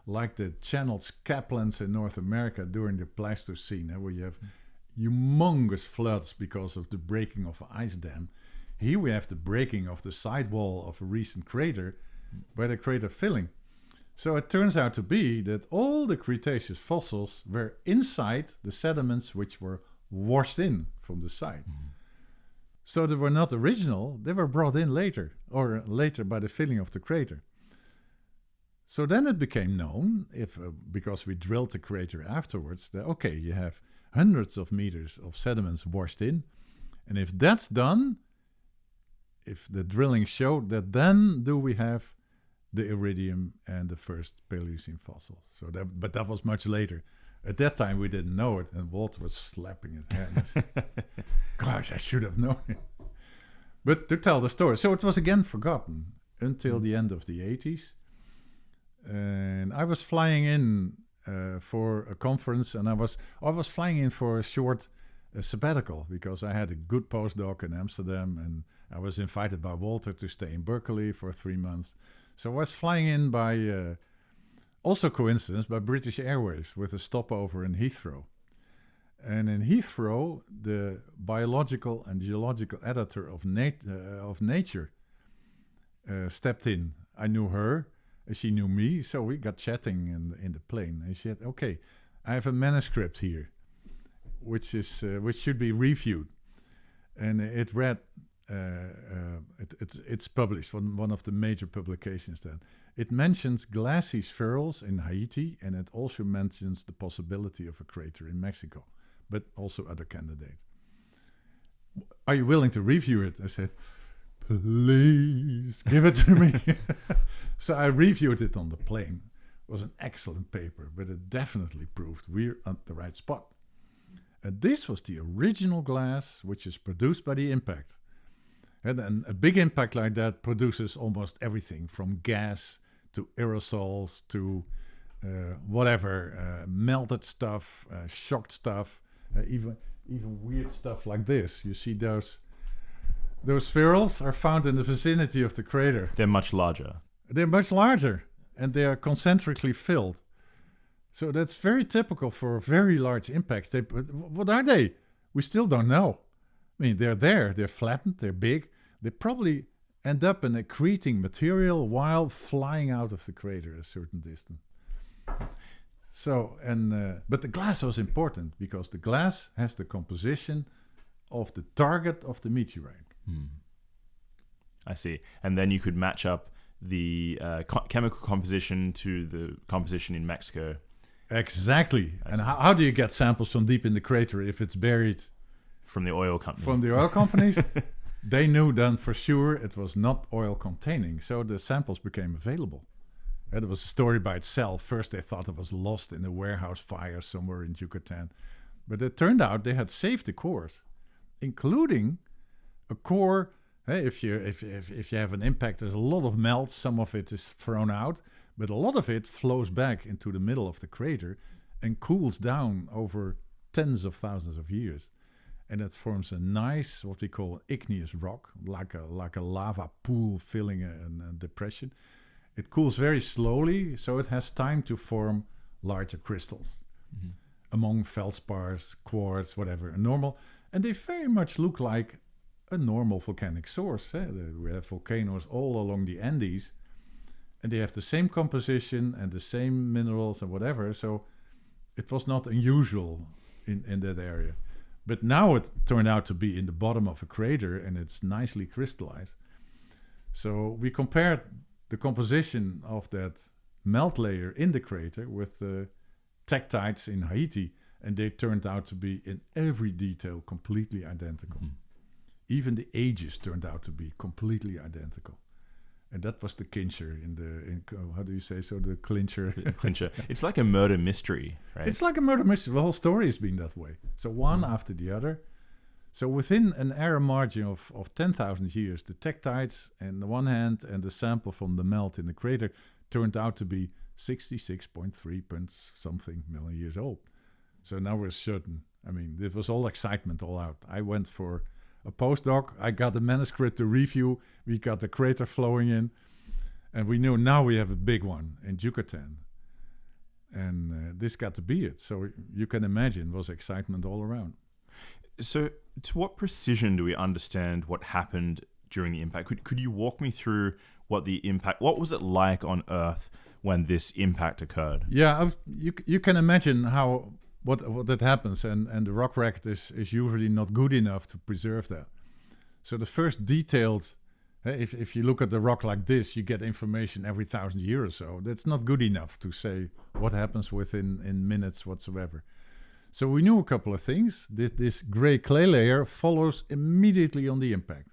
like the channeled scaplands in North America during the Pleistocene, where you have humongous floods because of the breaking of an ice dam. Here we have the breaking of the sidewall of a recent crater by the crater filling. So it turns out to be that all the Cretaceous fossils were inside the sediments which were washed in from the side. Mm-hmm. So they were not original, they were brought in later by the filling of the crater. So then it became known, because we drilled the crater afterwards, that okay, you have hundreds of meters of sediments washed in, and if that's done, if the drilling showed that, then do we have the iridium and the first Paleocene fossils. But that was much later. At that time, we didn't know it, and Walter was slapping his hands. Gosh, I should have known it. But to tell the story, so it was again forgotten until the end of the 80s. And I was flying in for a conference, and I was flying in for a short sabbatical because I had a good postdoc in Amsterdam, and I was invited by Walter to stay in Berkeley for 3 months. So I was flying in by, also coincidence, by British Airways with a stopover in Heathrow. And in Heathrow, the biological and geological editor of Nature stepped in. I knew her, and she knew me, so we got chatting in the plane. And she said, "Okay, I have a manuscript here, which should be reviewed." And it read, it's published, one of the major publications then. It mentions glassy spherules in Haiti, and it also mentions the possibility of a crater in Mexico, but also other candidates. "Are you willing to review it?" I said, "Please, give it to me." So I reviewed it on the plane. It was an excellent paper, but it definitely proved we're at the right spot. And this was the original glass, which is produced by the impact. And a big impact like that produces almost everything from gas to aerosols to melted stuff, shocked stuff, even weird stuff like this. You see those spherules are found in the vicinity of the crater. They're much larger. They're much larger, and they are concentrically filled. So that's very typical for very large impacts. What are they? We still don't know. I mean, they're there, they're flattened, they're big. They probably end up in accreting material while flying out of the crater a certain distance. So, but the glass was important because the glass has the composition of the target of the meteorite. I see. And then you could match up the chemical composition to the composition in Mexico. Exactly. And how do you get samples from deep in the crater if it's buried? From the oil company. From the oil companies. They knew then for sure it was not oil containing, so the samples became available. It was a story by itself. First they thought it was lost in a warehouse fire somewhere in Yucatan. But it turned out they had saved the cores, including a core. If you have an impact, there's a lot of melt, some of it is thrown out, but a lot of it flows back into the middle of the crater and cools down over tens of thousands of years. And it forms a nice, what we call igneous rock, like a lava pool filling a depression. It cools very slowly, so it has time to form larger crystals. Among feldspars, quartz, whatever, normal. And they very much look like a normal volcanic source. We have volcanoes all along the Andes, and they have the same composition and the same minerals and whatever, so it was not unusual in that area. But now it turned out to be in the bottom of a crater, and it's nicely crystallized. So we compared the composition of that melt layer in the crater with the tektites in Haiti, and they turned out to be in every detail completely identical. Even the ages turned out to be completely identical. And that was the clincher how do you say so? The clincher. Clincher. It's like a murder mystery, right? It's like a murder mystery. The whole story has been that way. So one after the other. So within an error margin of 10,000 years, the tektites on the one hand and the sample from the melt in the crater turned out to be 66.3 something million years old. So now we're certain. I mean, it was all excitement all out. I went for a postdoc. I got the manuscript to review. We got the crater flowing in. And we knew now we have a big one in Yucatan. And this got to be it. So you can imagine it was excitement all around. So to what precision do we understand what happened during the impact? Could you walk me through what was it like on Earth when this impact occurred? Yeah, you can imagine what that happens, and the rock record is usually not good enough to preserve that. So the first detailed, if you look at the rock like this, you get information every 1,000 years or so. That's not good enough to say what happens in minutes whatsoever. So we knew a couple of things. This gray clay layer follows immediately on the impact.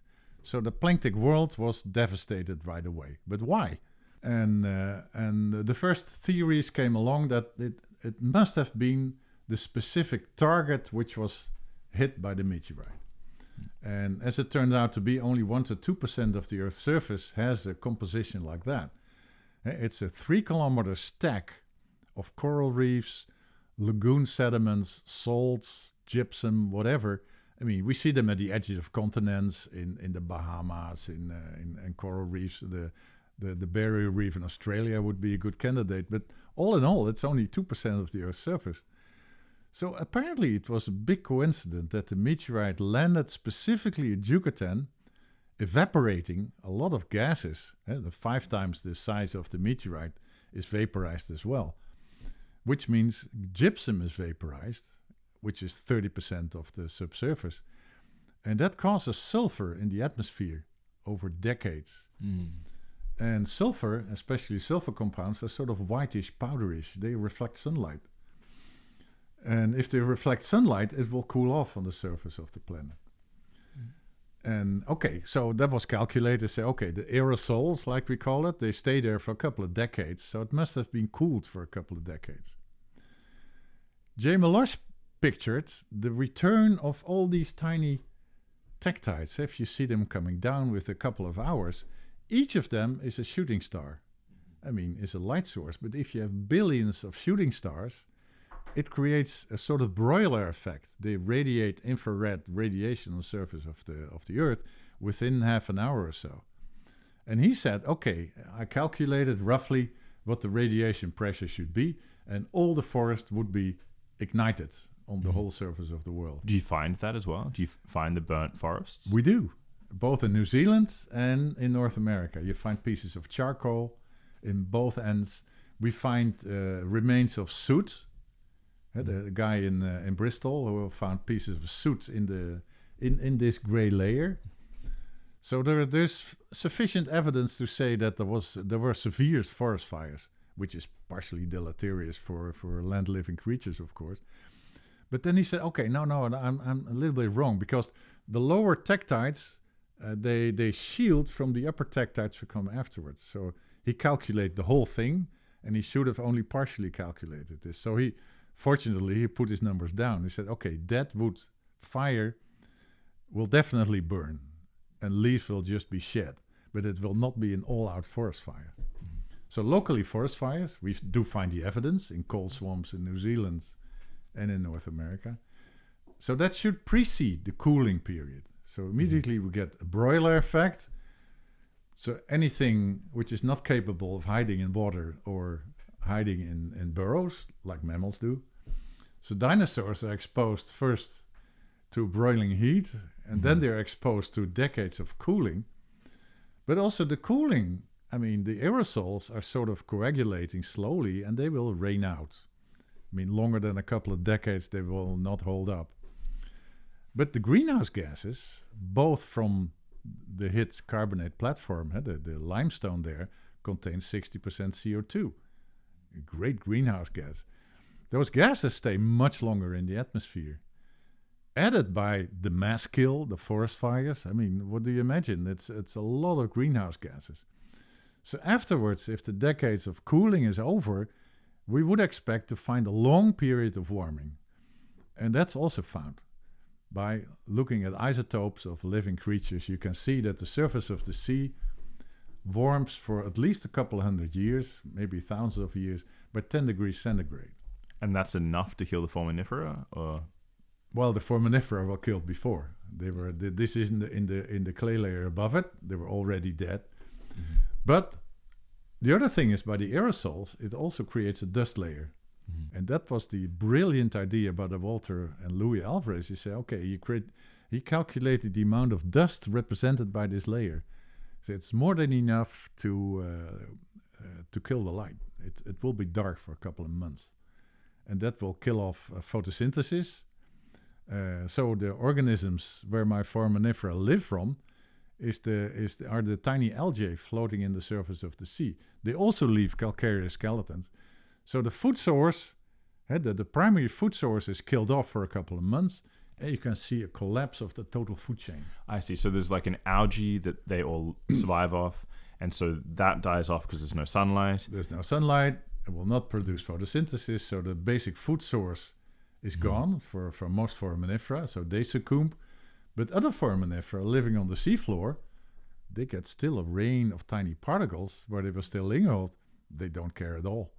So the planktic world was devastated right away. But why? And the first theories came along that it must have been the specific target which was hit by the meteorite. And as it turned out to be, only 1 to 2% of the Earth's surface has a composition like that. It's a 3-kilometer stack of coral reefs, lagoon sediments, salts, gypsum, whatever. I mean, we see them at the edges of continents, in the Bahamas, in coral reefs. The barrier reef in Australia would be a good candidate. But all in all, it's only 2% of the Earth's surface. So apparently it was a big coincidence that the meteorite landed specifically at Yucatan, evaporating a lot of gases. The 5 times the size of the meteorite is vaporized as well, which means gypsum is vaporized, which is 30% of the subsurface. And that causes sulfur in the atmosphere over decades. And sulfur, especially sulfur compounds, are sort of whitish, powderish. They reflect sunlight. And if they reflect sunlight, it will cool off on the surface of the planet. And okay, so that was calculated. Say, okay, the aerosols, like we call it, they stay there for a couple of decades. So it must have been cooled for a couple of decades. J. Meloche pictured the return of all these tiny tektites. If you see them coming down with a couple of hours, each of them is a shooting star. I mean, is a light source. But if you have billions of shooting stars, it creates a sort of broiler effect. They radiate infrared radiation on the surface of the Earth within half an hour or so. And he said, okay, I calculated roughly what the radiation pressure should be, and all the forest would be ignited on the whole surface of the world. Do you find that as well? Do you find the burnt forests? We do, both in New Zealand and in North America. You find pieces of charcoal in both ends. We find remains of soot. The guy in Bristol who found pieces of soot in this gray layer. So there's sufficient evidence to say that there were severe forest fires, which is partially deleterious for land-living creatures, of course. But then he said, okay, no, I'm a little bit wrong, because the lower tektites, they shield from the upper tektites that come afterwards. So he calculated the whole thing, and he should have only partially calculated this. So fortunately, he put his numbers down. He said, okay, that wood fire will definitely burn, and leaves will just be shed, but it will not be an all-out forest fire. So locally, forest fires, we do find the evidence in coal swamps in New Zealand and in North America. So that should precede the cooling period. So immediately we get a broiler effect. So anything which is not capable of hiding in water or hiding in burrows, like mammals do. So dinosaurs are exposed first to broiling heat, and then they're exposed to decades of cooling. But also the cooling, I mean, the aerosols are sort of coagulating slowly, and they will rain out. I mean, longer than a couple of decades, they will not hold up. But the greenhouse gases, both from the hit carbonate platform, the limestone there, contains 60% CO2. A great greenhouse gas. Those gases stay much longer in the atmosphere. Added by the mass kill, the forest fires, I mean, what do you imagine? It's a lot of greenhouse gases. So afterwards, if the decades of cooling is over, we would expect to find a long period of warming. And that's also found. By looking at isotopes of living creatures, you can see that the surface of the sea warms for at least a couple hundred years, maybe thousands of years, by 10 degrees centigrade. And that's enough to kill the foraminifera, or? Well, the foraminifera were killed before. This is in the clay layer above it. They were already dead. But the other thing is, by the aerosols, it also creates a dust layer. And that was the brilliant idea by the Walter and Luis Alvarez. He said, okay, he calculated the amount of dust represented by this layer. So it's more than enough to kill the light. It will be dark for a couple of months. And that will kill off photosynthesis. So the organisms where my foraminifera live from are the tiny algae floating in the surface of the sea. They also leave calcareous skeletons. So the food source, the primary food source, is killed off for a couple of months, and you can see a collapse of the total food chain. I see. So there's like an algae that they all survive off, and so that dies off because there's no sunlight. There's no sunlight. It will not produce photosynthesis, so the basic food source is gone for most foraminifera, so they succumb. But other foraminifera living on the seafloor, they get still a rain of tiny particles where they were still lingering. They don't care at all.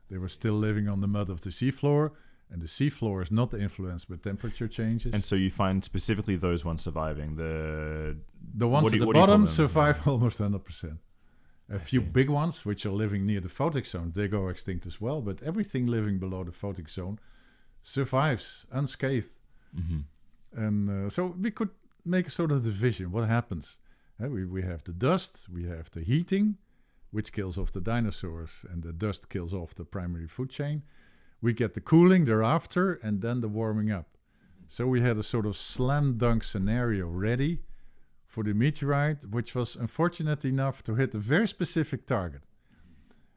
They were still living on the mud of the seafloor, and the seafloor is not influenced by temperature changes. And so you find specifically those ones surviving. The ones at the bottom survive almost 100%. A few big ones, which are living near the photic zone, they go extinct as well. But everything living below the photic zone survives unscathed. And so we could make a sort of division. What happens? We have the dust, we have the heating, which kills off the dinosaurs, and the dust kills off the primary food chain. We get the cooling thereafter, and then the warming up. So we had a sort of slam dunk scenario ready for the meteorite, which was unfortunate enough to hit a very specific target.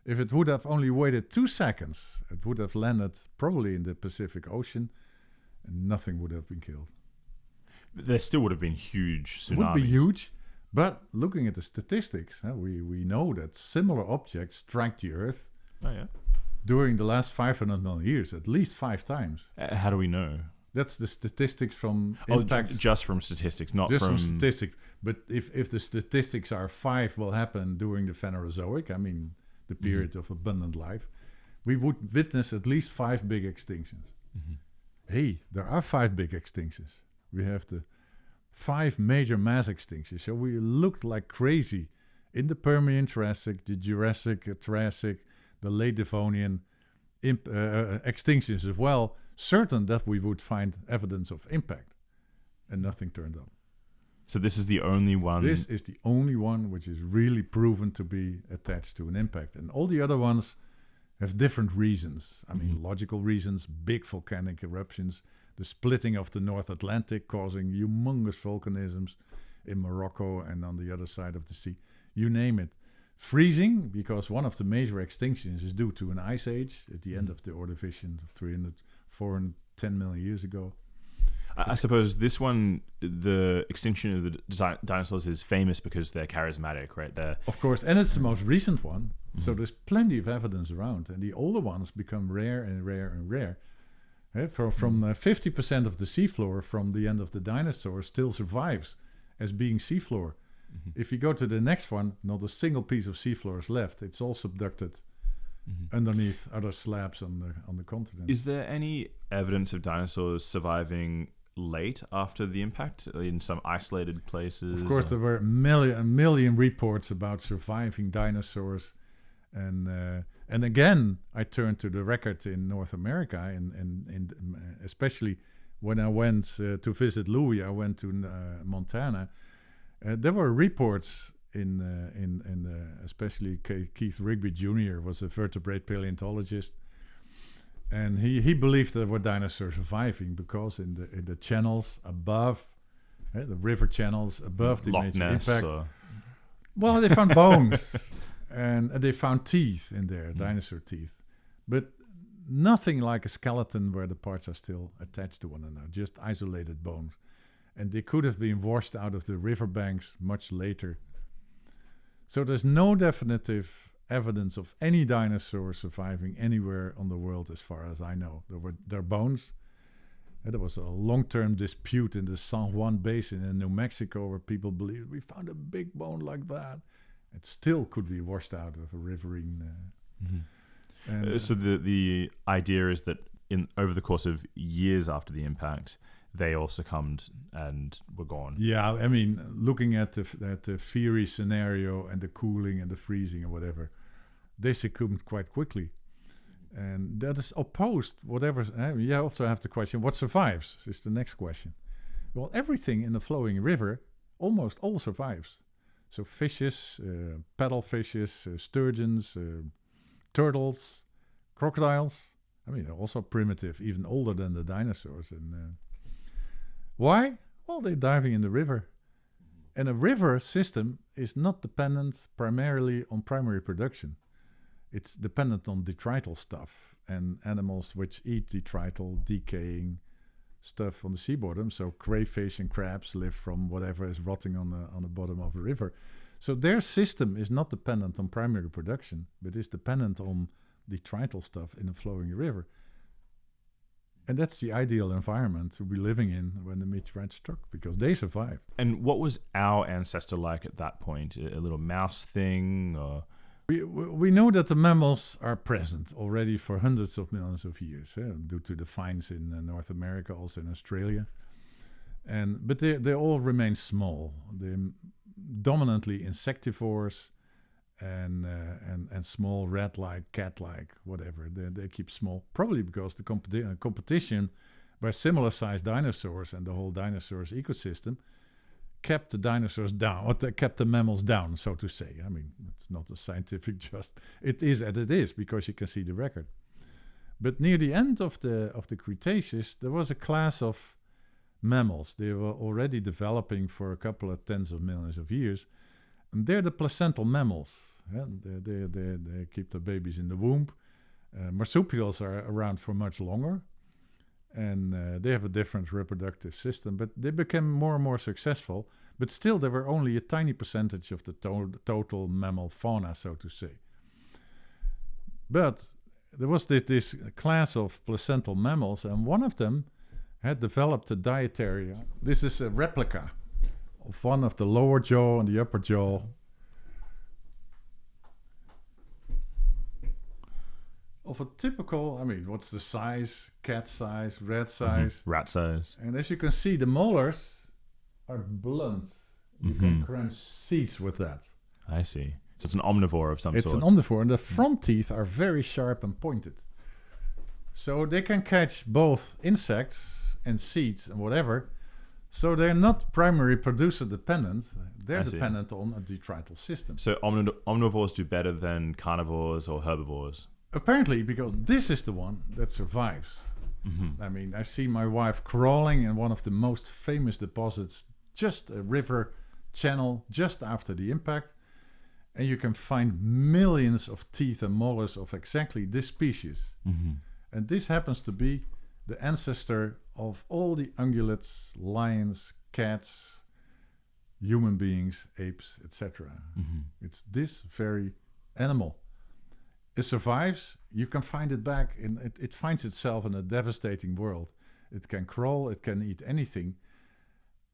If it would have only waited 2 seconds, it would have landed probably in the Pacific Ocean, and nothing would have been killed. There still would have been huge tsunamis. It would be huge, but looking at the statistics, we know that similar objects strike the Earth during the last 500 million years, at least 5 times. How do we know? That's the statistics from impacts. Just from statistics, not just from statistics. But if the statistics are 5 will happen during the Phanerozoic, I mean the period of abundant life, we would witness at least 5 big extinctions. Hey, there are 5 big extinctions. We have the 5 major mass extinctions. So we looked like crazy in the Permian Triassic, the Jurassic, Triassic, the late Devonian extinctions as well, certain that we would find evidence of impact. And nothing turned up. So this is the only one? This is the only one which is really proven to be attached to an impact. And all the other ones have different reasons. I mean, logical reasons, big volcanic eruptions, the splitting of the North Atlantic causing humongous volcanisms in Morocco and on the other side of the sea. You name it. Freezing, because one of the major extinctions is due to an ice age at the end of the Ordovician, 410 million years ago. I suppose this one, the extinction of the dinosaurs, is famous because they're charismatic, right? Of course, and it's the most recent one. So there's plenty of evidence around, and the older ones become rare and rare and rare. From 50% of the seafloor from the end of the dinosaurs still survives as being seafloor. If you go to the next one, not a single piece of seafloor is left. It's all subducted underneath other slabs on the continent. Is there any evidence of dinosaurs surviving late after the impact in some isolated places? Of course, there were a million reports about surviving dinosaurs. And again, I turned to the record in North America, and especially when I went to visit Louis, I went to Montana. There were reports especially Keith Rigby Jr. was a vertebrate paleontologist, and he believed there were dinosaurs surviving because in the channels above, the river channels above the major impact. Well, they found bones. And they found teeth in there, dinosaur teeth. But nothing like a skeleton where the parts are still attached to one another, just isolated bones. And they could have been washed out of the riverbanks much later. So there's no definitive evidence of any dinosaur surviving anywhere on the world as far as I know. There are bones. There was a long-term dispute in the San Juan Basin in New Mexico where people believed we found a big bone like that. It still could be washed out of a riverine. So the idea is that over the course of years after the impact, they all succumbed and were gone. Yeah, I mean, looking at the Fury scenario and the cooling and the freezing and whatever, they succumbed quite quickly. And that is opposed, whatever. You also have the question, what survives is the next question. Well, everything in the flowing river, almost all survives. So fishes, paddlefishes, sturgeons, turtles, crocodiles. I mean, they're also primitive, even older than the dinosaurs. And why? Well, they're diving in the river. And a river system is not dependent primarily on primary production. It's dependent on detrital stuff and animals which eat detrital, decaying stuff on the sea bottom. So crayfish and crabs live from whatever is rotting on the bottom of a river. So their system is not dependent on primary production, but is dependent on detrital stuff in a flowing river. And that's the ideal environment to be living in when the meteorite struck, because they survived. And what was our ancestor like at that point? A little mouse thing? Or? We know that the mammals are present already for hundreds of millions of years, due to the finds in North America, also in Australia. But they all remain small. They're dominantly insectivores and small rat-like, cat-like, whatever. They keep small, probably because the competition by similar-sized dinosaurs and the whole dinosaurs ecosystem kept the dinosaurs down, or kept the mammals down, so to say. I mean, it's not a scientific it is as it is, because you can see the record. But near the end of the Cretaceous, there was a class of mammals. They were already developing for a couple of tens of millions of years. And they're the placental mammals. Yeah? They keep their babies in the womb. Marsupials are around for much longer. And they have a different reproductive system. But they became more and more successful. But still, they were only a tiny percentage of the total mammal fauna, so to say. But there was this class of placental mammals, and one of them had developed a dietary. This is a replica of one of the lower jaw and the upper jaw. Of a typical, I mean, what's the size? Cat size, rat size. Rat size. And as you can see, the molars are blunt. You can crunch seeds with that. I see. So it's an omnivore of some It's sort. an omnivore, and the front teeth are very sharp and pointed. So they can catch both insects and seeds and whatever. So they're not primary producer dependent. They're dependent on a detrital system. So omnivores do better than carnivores or herbivores? Apparently, because this is the one that survives. I mean, I see my wife crawling in one of the most famous deposits, just a river channel just after the impact. And you can find millions of teeth and molars of exactly this species. And this happens to be the ancestor of all the ungulates, lions, cats, human beings, apes, etc. It's this very animal. It survives. You can find it back it finds itself in a devastating world. It can crawl, it can eat anything.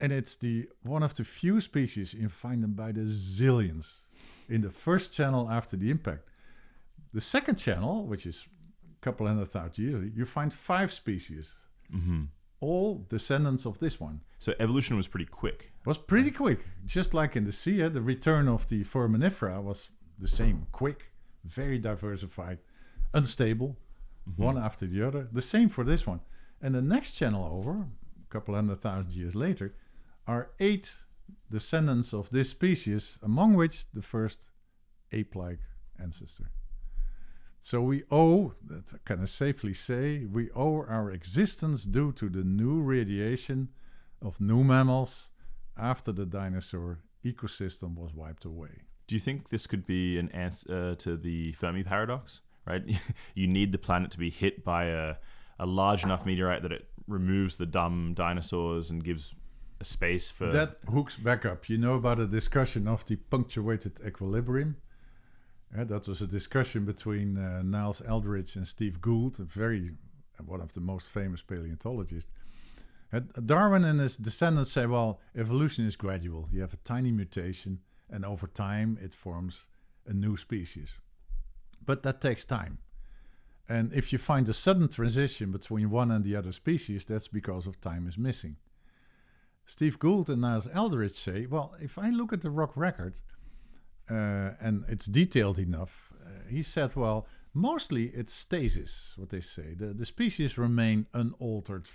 And it's one of the few species you find them by the zillions in the first channel after the impact. The second channel, which is a couple 100,000 years, you find 5 species. All descendants of this one. So evolution was pretty quick. Was pretty quick. Just like in the sea, the return of the foraminifera was the same, quick, very diversified, unstable, one after the other. The same for this one. And the next channel over, a couple 100,000 years later, are 8 descendants of this species, among which the first ape-like ancestor. So we owe, that I can safely say, we owe our existence due to the new radiation of new mammals after the dinosaur ecosystem was wiped away. Do you think this could be an answer to the Fermi paradox, right? You need the planet to be hit by a large enough meteorite that it removes the dumb dinosaurs and gives a space for... That hooks back up. You know about the discussion of the punctuated equilibrium? That was a discussion between Niles Eldredge and Steve Gould, one of the most famous paleontologists. Darwin and his descendants say, well, evolution is gradual. You have a tiny mutation, and over time it forms a new species. But that takes time. And if you find a sudden transition between one and the other species, that's because of time is missing. Steve Gould and Niles Eldredge say, well, if I look at the rock record, and it's detailed enough, he said, well, mostly it's stasis, what they say. The species remain unaltered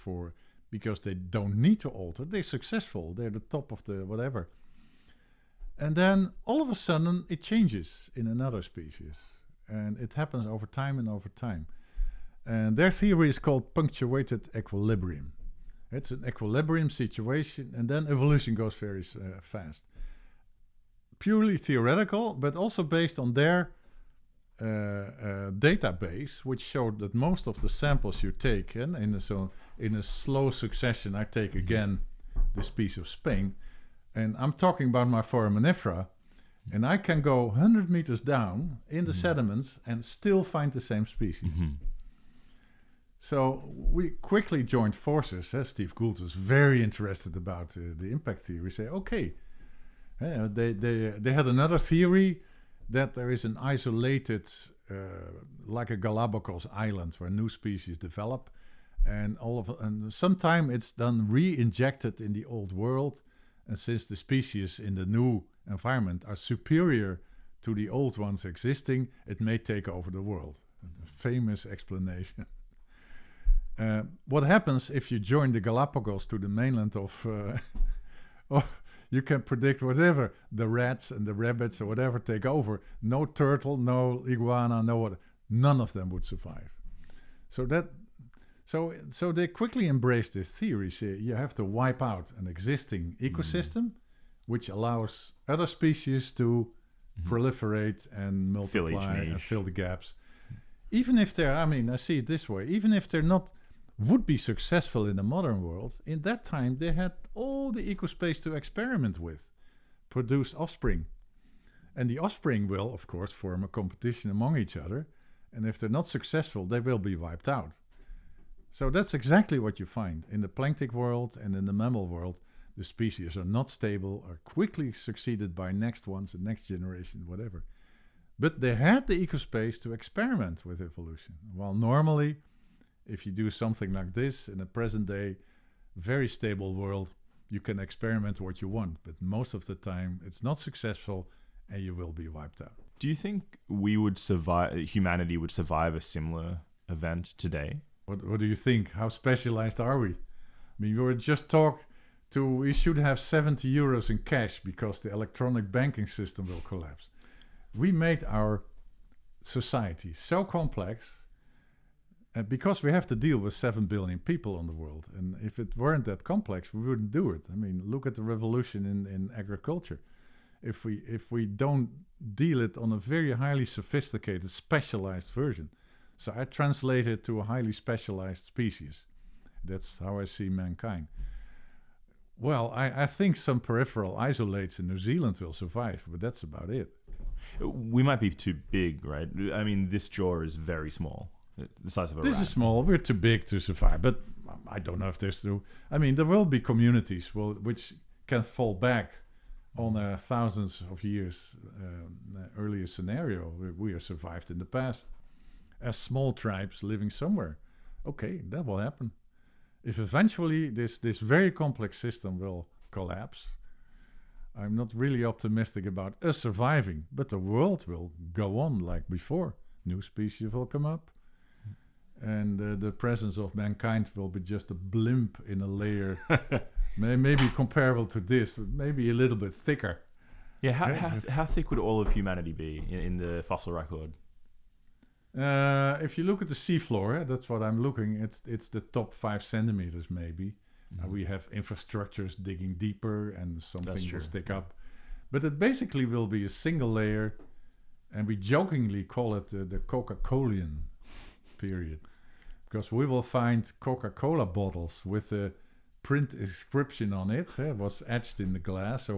because they don't need to alter. They're successful. They're the top of the whatever. And then all of a sudden it changes in another species. And it happens over time and over time. And their theory is called punctuated equilibrium. It's an equilibrium situation, and then evolution goes very fast. Purely theoretical, but also based on their database, which showed that most of the samples you take, and in a slow succession, I take again this piece of Spain, and I'm talking about my foraminifera, and I can go 100 meters down in the sediments and still find the same species. So we quickly joined forces. Steve Gould was very interested about the impact theory. Say, okay, they had another theory that there is an isolated, like a Galapagos island where new species develop, and sometime it's then re-injected in the old world, and since the species in the new environment are superior to the old ones existing, it may take over the world. A famous explanation. What happens if you join the Galapagos to the mainland of you can predict whatever, the rats and the rabbits or whatever take over. No turtle, no iguana, no what, none of them would survive. So they quickly embraced this theory. Say you have to wipe out an existing ecosystem, which allows other species to proliferate and multiply and fill the gaps. Even if they're, I see it this way, even if they're not would be successful in the modern world, in that time they had all the ecospace to experiment with, produce offspring. And the offspring will, of course, form a competition among each other. And if they're not successful, they will be wiped out. So that's exactly what you find in the plankton world and in the mammal world. The species are not stable, are quickly succeeded by next ones, the next generation, whatever. But they had the ecospace to experiment with evolution. While normally, if you do something like this in a present day, very stable world, you can experiment what you want. But most of the time, it's not successful and you will be wiped out. Do you think we would survive? Humanity would survive a similar event today? What do you think? How specialized are we? I mean, you were just we should have 70 euros in cash because the electronic banking system will collapse. We made our society so complex because we have to deal with 7 billion people in the world. And if it weren't that complex, we wouldn't do it. I mean, look at the revolution in agriculture. If we don't deal it on a very highly sophisticated, specialized version. So I translate it to a highly specialized species. That's how I see mankind. Well, I think some peripheral isolates in New Zealand will survive, but that's about it. We might be too big, right? I mean, this jaw is very small. The size of a rat. This is small. We're too big to survive, but I don't know if there's true. I mean, there will be communities which can fall back on thousands of years earlier scenario. We have survived in the past as small tribes living somewhere. Okay, that will happen. If eventually this very complex system will collapse, I'm not really optimistic about us surviving, but the world will go on like before. New species will come up. And the presence of mankind will be just a blimp in a layer, maybe comparable to this, but maybe a little bit thicker. Yeah, how thick would all of humanity be in the fossil record? If you look at the seafloor, that's what I'm looking. It's the top 5 centimeters maybe. We have infrastructures digging deeper, and something will stick up. But it basically will be a single layer, and we jokingly call it the Coca-Colian period, because we will find Coca-Cola bottles with a print inscription on it. It was etched in the glass,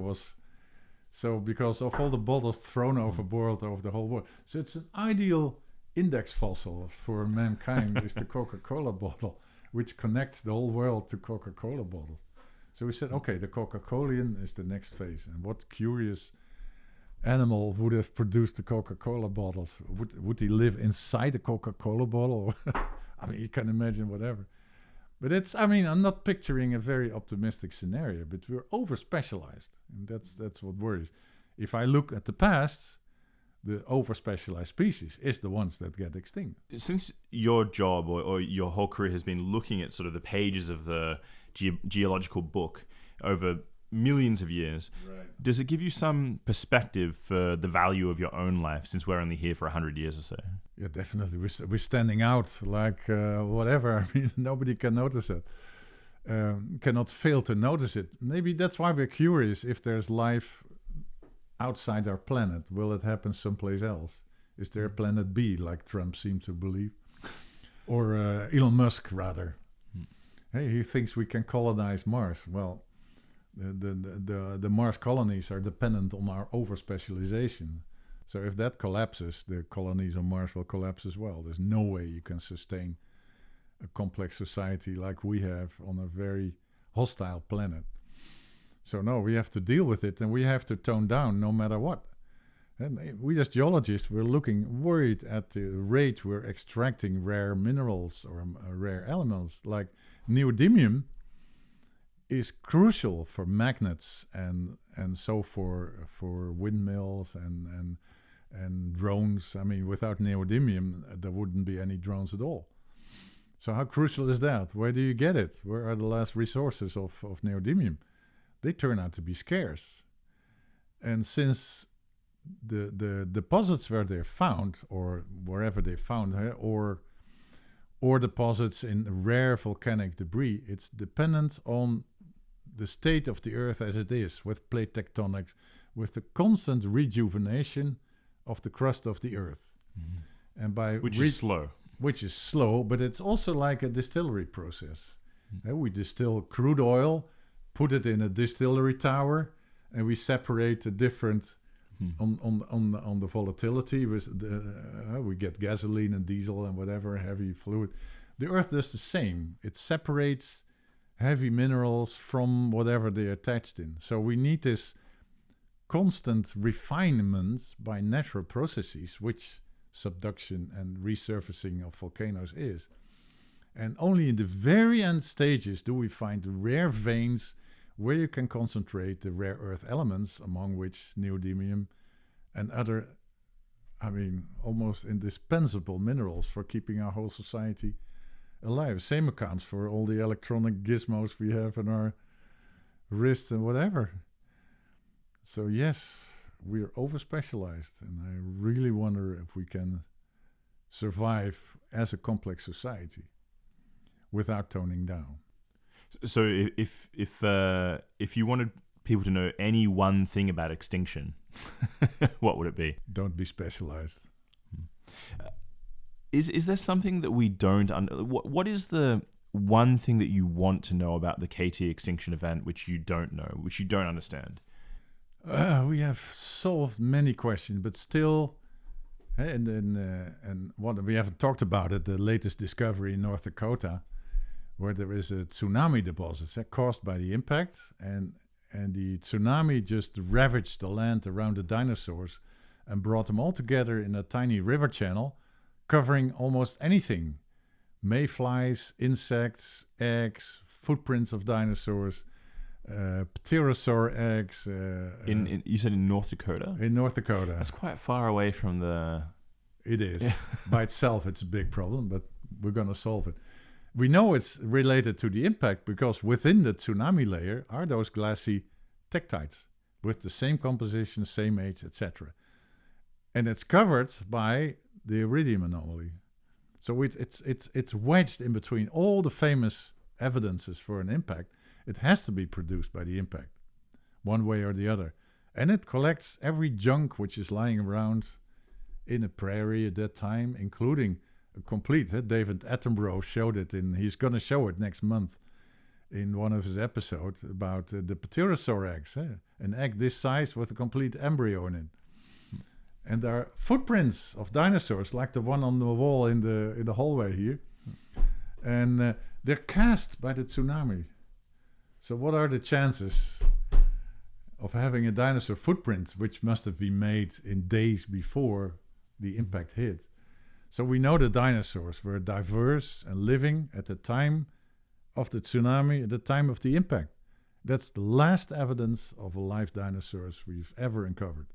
so because of all the bottles thrown overboard over the whole world. So it's an ideal index fossil for mankind is the Coca-Cola bottle, which connects the whole world to Coca-Cola bottles. So we said, okay, the Coca-Colian is the next phase, and what curious animal would have produced the Coca-Cola bottles? Would he live inside a Coca-Cola bottle? I mean, you can imagine whatever. But I'm not picturing a very optimistic scenario, but we're over-specialized. And that's what worries. If I look at the past, the over-specialized species is the ones that get extinct. Since your job or your whole career has been looking at sort of the pages of the geological book over millions of years, right, does it give you some perspective for the value of your own life, since we're only here for 100 years or so? Yeah, definitely. We're standing out like whatever. I mean, nobody can notice it. Cannot fail to notice it. Maybe that's why we're curious if there's life outside our planet. Will it happen someplace else? Is there a planet B, like Trump seems to believe? Or Elon Musk, rather. Hey, he thinks we can colonize Mars. Well, the Mars colonies are dependent on our over-specialization. So if that collapses, the colonies on Mars will collapse as well. There's no way you can sustain a complex society like we have on a very hostile planet. So no, we have to deal with it, and we have to tone down no matter what. And we as geologists, we're looking worried at the rate we're extracting rare minerals or rare elements. Like neodymium is crucial for magnets and so for windmills and drones. I mean, without neodymium, there wouldn't be any drones at all. So how crucial is that? Where do you get it? Where are the last resources of neodymium? They turn out to be scarce. And since the deposits where they're found, or wherever they found, or deposits in rare volcanic debris, it's dependent on the state of the Earth as it is, with plate tectonics, with the constant rejuvenation of the crust of the Earth. Mm-hmm. And which is slow. Which is slow, but it's also like a distillery process. We distill crude oil, put it in a distillery tower, and we separate the different on the volatility. We get gasoline and diesel and whatever heavy fluid. The Earth does the same. It separates heavy minerals from whatever they're attached in. So we need this constant refinement by natural processes, which subduction and resurfacing of volcanoes is. And only in the very end stages do we find rare veins where you can concentrate the rare earth elements, among which neodymium and other, almost indispensable minerals for keeping our whole society alive. Same accounts for all the electronic gizmos we have in our wrists and whatever. So yes, we're over-specialized, and I really wonder if we can survive as a complex society without toning down. So if you wanted people to know any one thing about extinction, what would it be? Don't be specialized. Is there something that we don't what is the one thing that you want to know about the KT extinction event which you don't know, which you don't understand? We have solved many questions, but still, and what we haven't talked about it, the latest discovery in North Dakota, where there is a tsunami deposit caused by the impact, and the tsunami just ravaged the land around the dinosaurs and brought them all together in a tiny river channel, covering almost anything: mayflies, insects, eggs, footprints of dinosaurs, pterosaur eggs. You said in North Dakota? In North Dakota. That's quite far away from the... It is. Yeah. By itself, it's a big problem, but we're going to solve it. We know it's related to the impact because within the tsunami layer are those glassy tektites with the same composition, same age, etc. And it's covered by the iridium anomaly. So it's wedged in between all the famous evidences for an impact. It has to be produced by the impact, one way or the other. And it collects every junk which is lying around in a prairie at that time, including a complete... David Attenborough showed it he's going to show it next month in one of his episodes about the pterosaur eggs. An egg this size with a complete embryo in it. And there are footprints of dinosaurs, like the one on the wall in the hallway here. And they're cast by the tsunami. So what are the chances of having a dinosaur footprint, which must have been made in days before the impact hit? So we know the dinosaurs were diverse and living at the time of the tsunami, at the time of the impact. That's the last evidence of alive dinosaurs we've ever uncovered.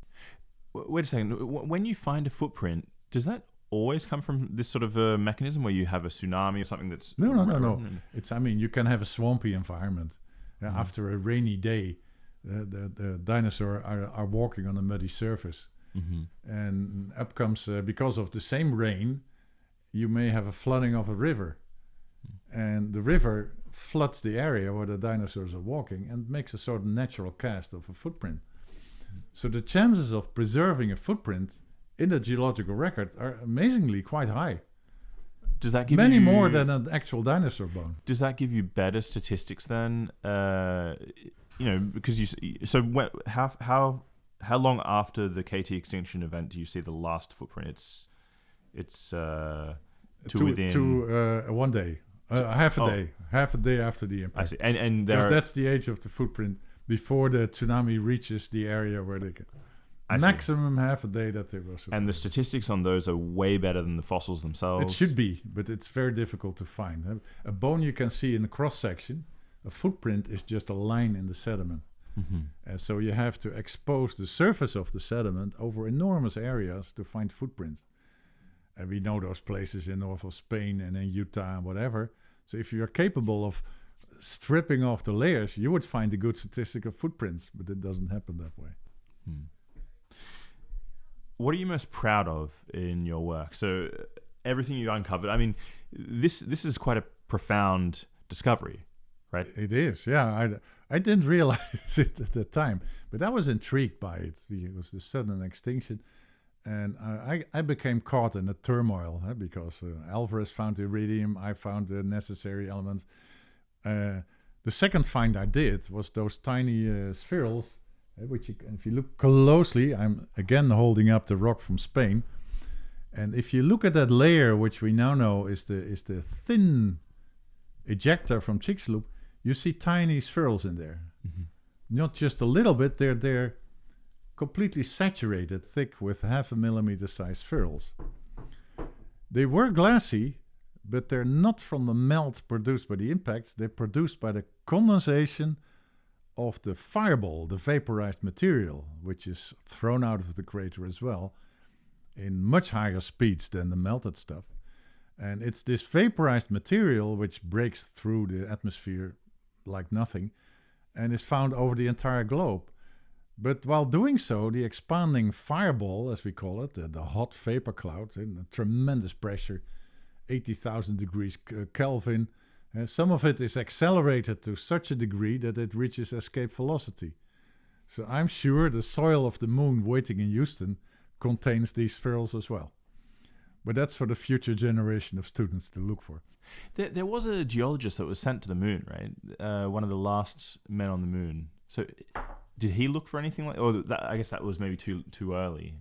Wait a second. When you find a footprint, does that always come from this sort of a mechanism where you have a tsunami or something that's... No. It's, you can have a swampy environment. After a rainy day, the dinosaurs are walking on a muddy surface. Mm-hmm. And up comes, because of the same rain, you may have a flooding of a river. And the river floods the area where the dinosaurs are walking and makes a sort of natural cast of a footprint. So the chances of preserving a footprint in the geological record are amazingly quite high. Does that give many you more than an actual dinosaur bone. Does that give you better statistics then? Because how long after the KT extinction event do you see the last footprint? It's to within 1 day, half a day after the impact. I see, and because that's the age of the footprint before the tsunami reaches the area where they can. Maximum half a day that they were. And the statistics on those are way better than the fossils themselves. It should be, but it's very difficult to find. A bone you can see in a cross section. A footprint is just a line in the sediment. And so you have to expose the surface of the sediment over enormous areas to find footprints. And we know those places in north of Spain and in Utah and whatever. So if you're capable of stripping off the layers, you would find a good statistic of footprints, but it doesn't happen that way. What are you most proud of in your work? So everything you uncovered, I mean, this is quite a profound discovery, right? It is, yeah. I didn't realize it at the time, but I was intrigued by it. It was the sudden extinction. And I became caught in a turmoil because Alvarez found iridium, I found the necessary elements. The second find I did was those tiny spherules, which if you look closely, I'm again holding up the rock from Spain. And if you look at that layer, which we now know is the thin ejecta from chicxulub, you see tiny spherules in there. Not just a little bit, they're completely saturated, thick with 0.5 millimeter size spherules. They were glassy, but they're not from the melt produced by the impacts. They're produced by the condensation of the fireball, the vaporized material, which is thrown out of the crater as well in much higher speeds than the melted stuff. And it's this vaporized material which breaks through the atmosphere like nothing and is found over the entire globe. But while doing so, the expanding fireball, as we call it, the hot vapor cloud, in tremendous pressure, 80,000 degrees Kelvin, some of it is accelerated to such a degree that it reaches escape velocity. So I'm sure the soil of the moon waiting in Houston contains these spherules as well. But that's for the future generation of students to look for. There was a geologist that was sent to the moon, right? One of the last men on the moon. So did he look for anything like, or I guess that was maybe too early.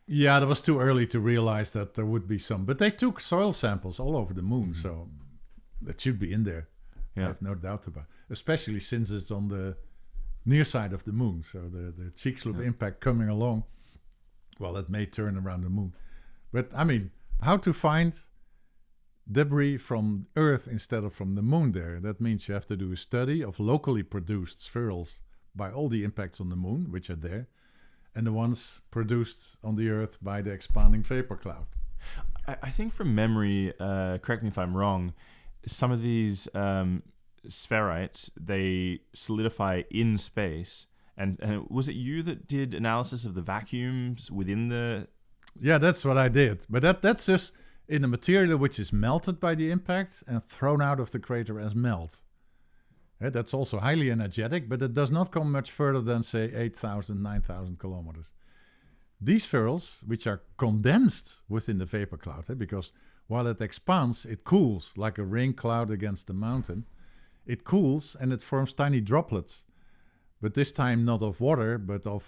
Yeah, that was too early to realize that there would be some. But they took soil samples all over the moon, so that should be in there. Yeah. I have no doubt about it. Especially since it's on the near side of the moon. So the chicxulub impact coming along, well, it may turn around the moon. But I mean, how to find debris from Earth instead of from the moon there? That means you have to do a study of locally produced spherules by all the impacts on the moon, which are there, and the ones produced on the Earth by the expanding vapor cloud. I think from memory, correct me if I'm wrong, some of these spherites, they solidify in space. And was it you that did analysis of the vacuums within the... Yeah, that's what I did. But that's just in the material which is melted by the impact and thrown out of the crater as melt. That's also highly energetic, but it does not come much further than, say, 8,000, 9,000 kilometers. These spherules, which are condensed within the vapor cloud, because while it expands, it cools like a rain cloud against the mountain. It cools and it forms tiny droplets, but this time not of water, but of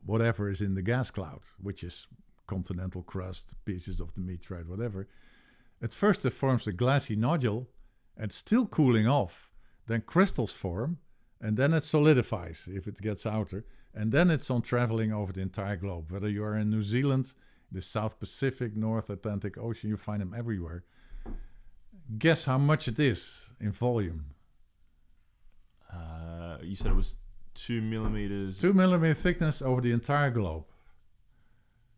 whatever is in the gas cloud, which is continental crust, pieces of the meteorite, whatever. At first it forms a glassy nodule and still cooling off. Then crystals form, and then it solidifies if it gets outer, and then it's on traveling over the entire globe. Whether you are in New Zealand, the South Pacific, North Atlantic Ocean, you find them everywhere. Guess how much it is in volume? You said it was 2 millimeters. 2 millimeter thickness over the entire globe.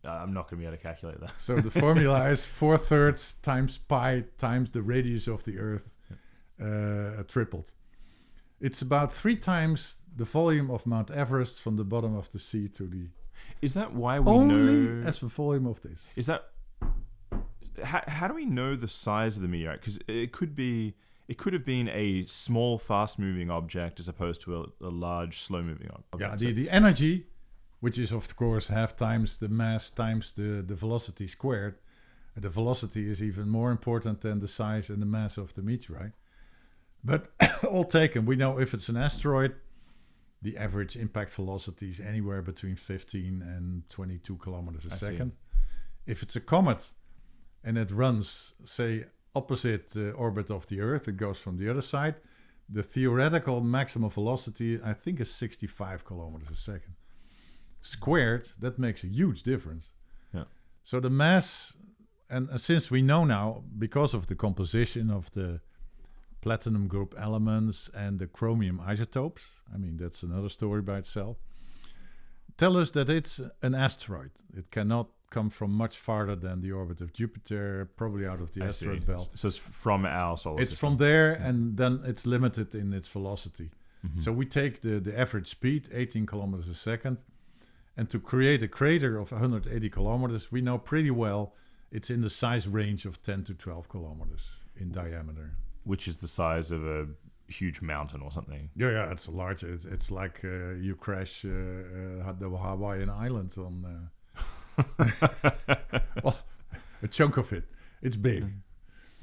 I'm not going to be able to calculate that. So the formula is 4/3 times pi times the radius of the Earth tripled. It's about 3 times the volume of Mount Everest from the bottom of the sea to the... Is that why we only know... as the volume of this. Is that... How do we know the size of the meteorite? Because it could have been a small, fast-moving object as opposed to a large, slow-moving object. Yeah, the energy, which is of course half times the mass times the velocity squared, The velocity is even more important than the size and the mass of the meteorite. But all taken, we know if it's an asteroid, the average impact velocity is anywhere between 15 and 22 kilometers a second. If it's a comet and it runs, say, opposite the orbit of the Earth, it goes from the other side, the theoretical maximum velocity, I think, is 65 kilometers a second. Squared, that makes a huge difference. Yeah. So the mass, and since we know now, because of the composition of the platinum group elements and the chromium isotopes, I mean, that's another story by itself, tell us that it's an asteroid. It cannot come from much farther than the orbit of Jupiter, probably out of the asteroid belt. So it's from our solar system. It's from there, and then it's limited in its velocity. So we take the average speed, 18 kilometers a second, and to create a crater of 180 kilometers, we know pretty well it's in the size range of 10 to 12 kilometers in diameter. Which is the size of a huge mountain or something. Yeah, it's large. It's like you crash the Hawaiian Islands on... well, a chunk of it. It's big.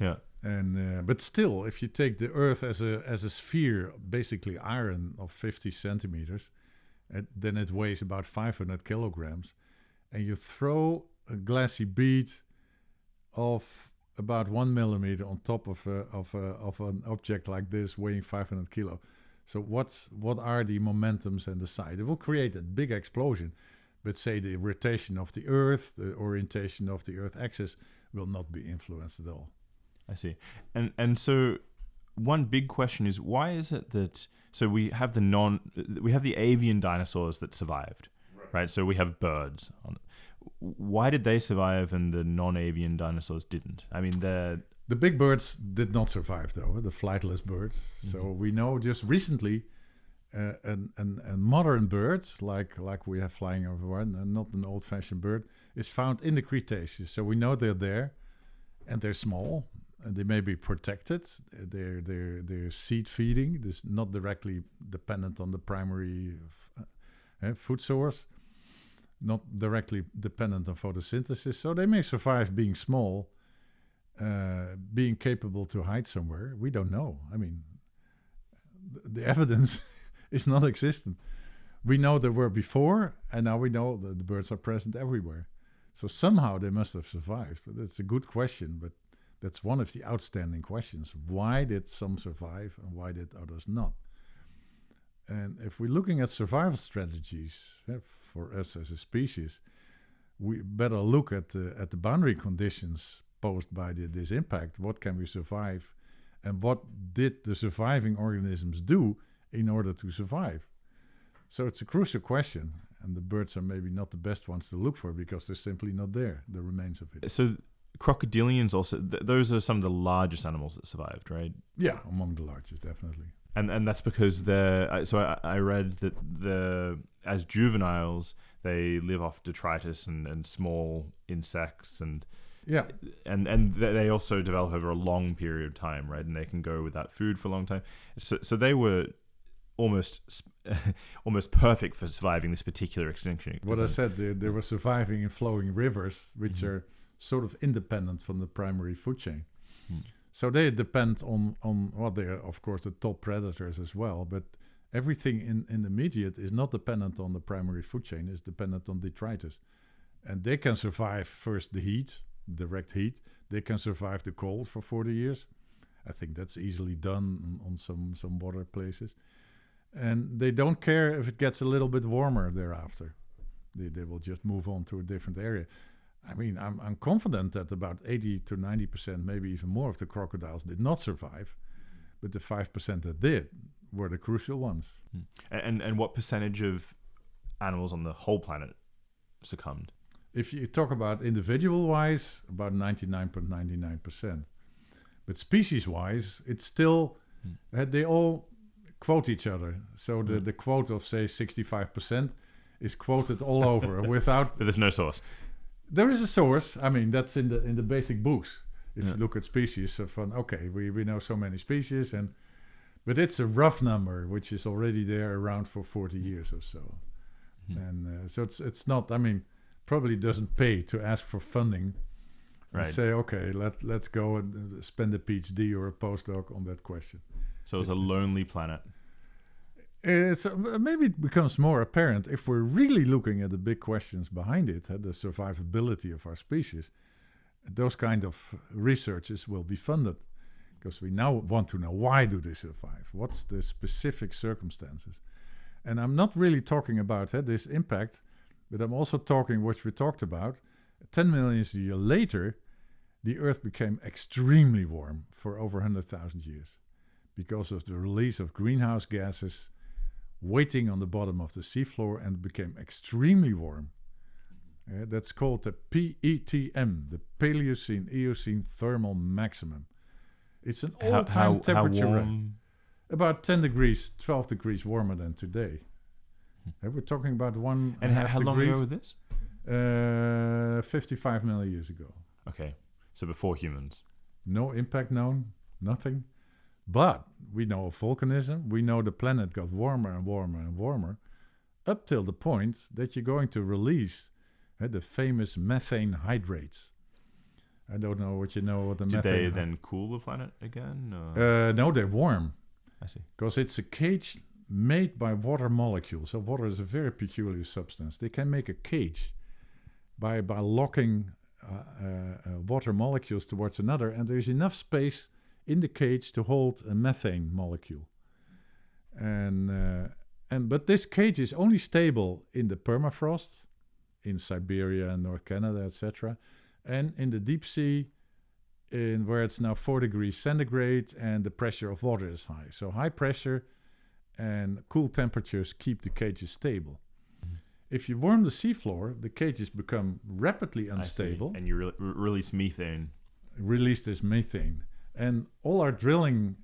Yeah. And but still, if you take the Earth as a sphere, basically iron of 50 centimeters, then it weighs about 500 kilograms, and you throw a glassy bead of about 1 millimeter on top of an object like this weighing 500 kilo. So what are the momentums and the side? It will create a big explosion, but say the rotation of the Earth, the orientation of the Earth axis will not be influenced at all. I see. And so one big question is, why is it that, so we have the avian dinosaurs that survived, right? So we have birds. Why did they survive and the non-avian dinosaurs didn't? I mean, the big birds did not survive, though, the flightless birds. So we know just recently a modern bird, like we have flying over one, and not an old-fashioned bird, is found in the Cretaceous. So we know they're there, and they're small, and they may be protected. They're seed feeding. This not directly dependent on the primary food source, not directly dependent on photosynthesis. So they may survive being small, being capable to hide somewhere. We don't know. I mean, the evidence is non-existent. We know there were before, and now we know that the birds are present everywhere. So somehow they must have survived. That's a good question, but that's one of the outstanding questions. Why did some survive and why did others not? And if we're looking at survival strategies for us as a species, we better look at the boundary conditions posed by this impact. What can we survive? And what did the surviving organisms do in order to survive? So it's a crucial question. And the birds are maybe not the best ones to look for because they're simply not there, the remains of it. So crocodilians also, those are some of the largest animals that survived, right? Yeah, among the largest, definitely. And that's because I read that as juveniles, they live off detritus and small insects and they also develop over a long period of time, right? And they can go without food for a long time. So they were almost perfect for surviving this particular extinction. What I said, they were surviving in flowing rivers, which are sort of independent from the primary food chain. So they depend on they are, of course, the top predators as well, but everything in the immediate is not dependent on the primary food chain, it's dependent on detritus. And they can survive first the heat, direct heat. They can survive the cold for 40 years. I think that's easily done on some water places. And they don't care if it gets a little bit warmer thereafter. They will just move on to a different area. I mean, I'm confident that about 80 to 90%, maybe even more of the crocodiles did not survive, but the 5% that did were the crucial ones. And what percentage of animals on the whole planet succumbed? If you talk about individual-wise, about 99.99%. But species-wise, it's still, they all quote each other. So the quote of, say, 65% is quoted all over without... But there's no source. There is a source. I mean, that's in the basic books. If you look at species, we know so many species, but it's a rough number, which is already there around for 40 years or so. And so it's not, I mean, probably doesn't pay to ask for funding Right. and say, okay, let's go and spend a PhD or a postdoc on that question. So it's a lonely planet. It's maybe it becomes more apparent if we're really looking at the big questions behind it, the survivability of our species. Those kind of researches will be funded because we now want to know, why do they survive? What's the specific circumstances? And I'm not really talking about this impact, but I'm also talking what we talked about. 10 million years later, the Earth became extremely warm for over 100,000 years because of the release of greenhouse gases waiting on the bottom of the seafloor, and became extremely warm. That's called the PETM, the Paleocene-Eocene Thermal Maximum. It's an all-time temperature range. About 10 degrees, 12 degrees warmer than today. We're talking about 1.5 And how long degrees. ago was this? 55 million years ago. Okay, so before humans. No impact known, nothing. But we know of volcanism. We know the planet got warmer and warmer and warmer, up till the point that you're going to release the famous methane hydrates. I don't know what you know what the methane... Did they then cool the planet again? No, they're warm. I see. Because it's a cage made by water molecules. So water is a very peculiar substance. They can make a cage by locking water molecules towards another, and there's enough space in the cage to hold a methane molecule. But this cage is only stable in the permafrost, in Siberia and North Canada, etc., and in the deep sea, where it's now 4 degrees centigrade and the pressure of water is high. So high pressure and cool temperatures keep the cages stable. Mm-hmm. If you warm the seafloor, the cages become rapidly unstable. And you release methane. Release this methane. And all our drilling,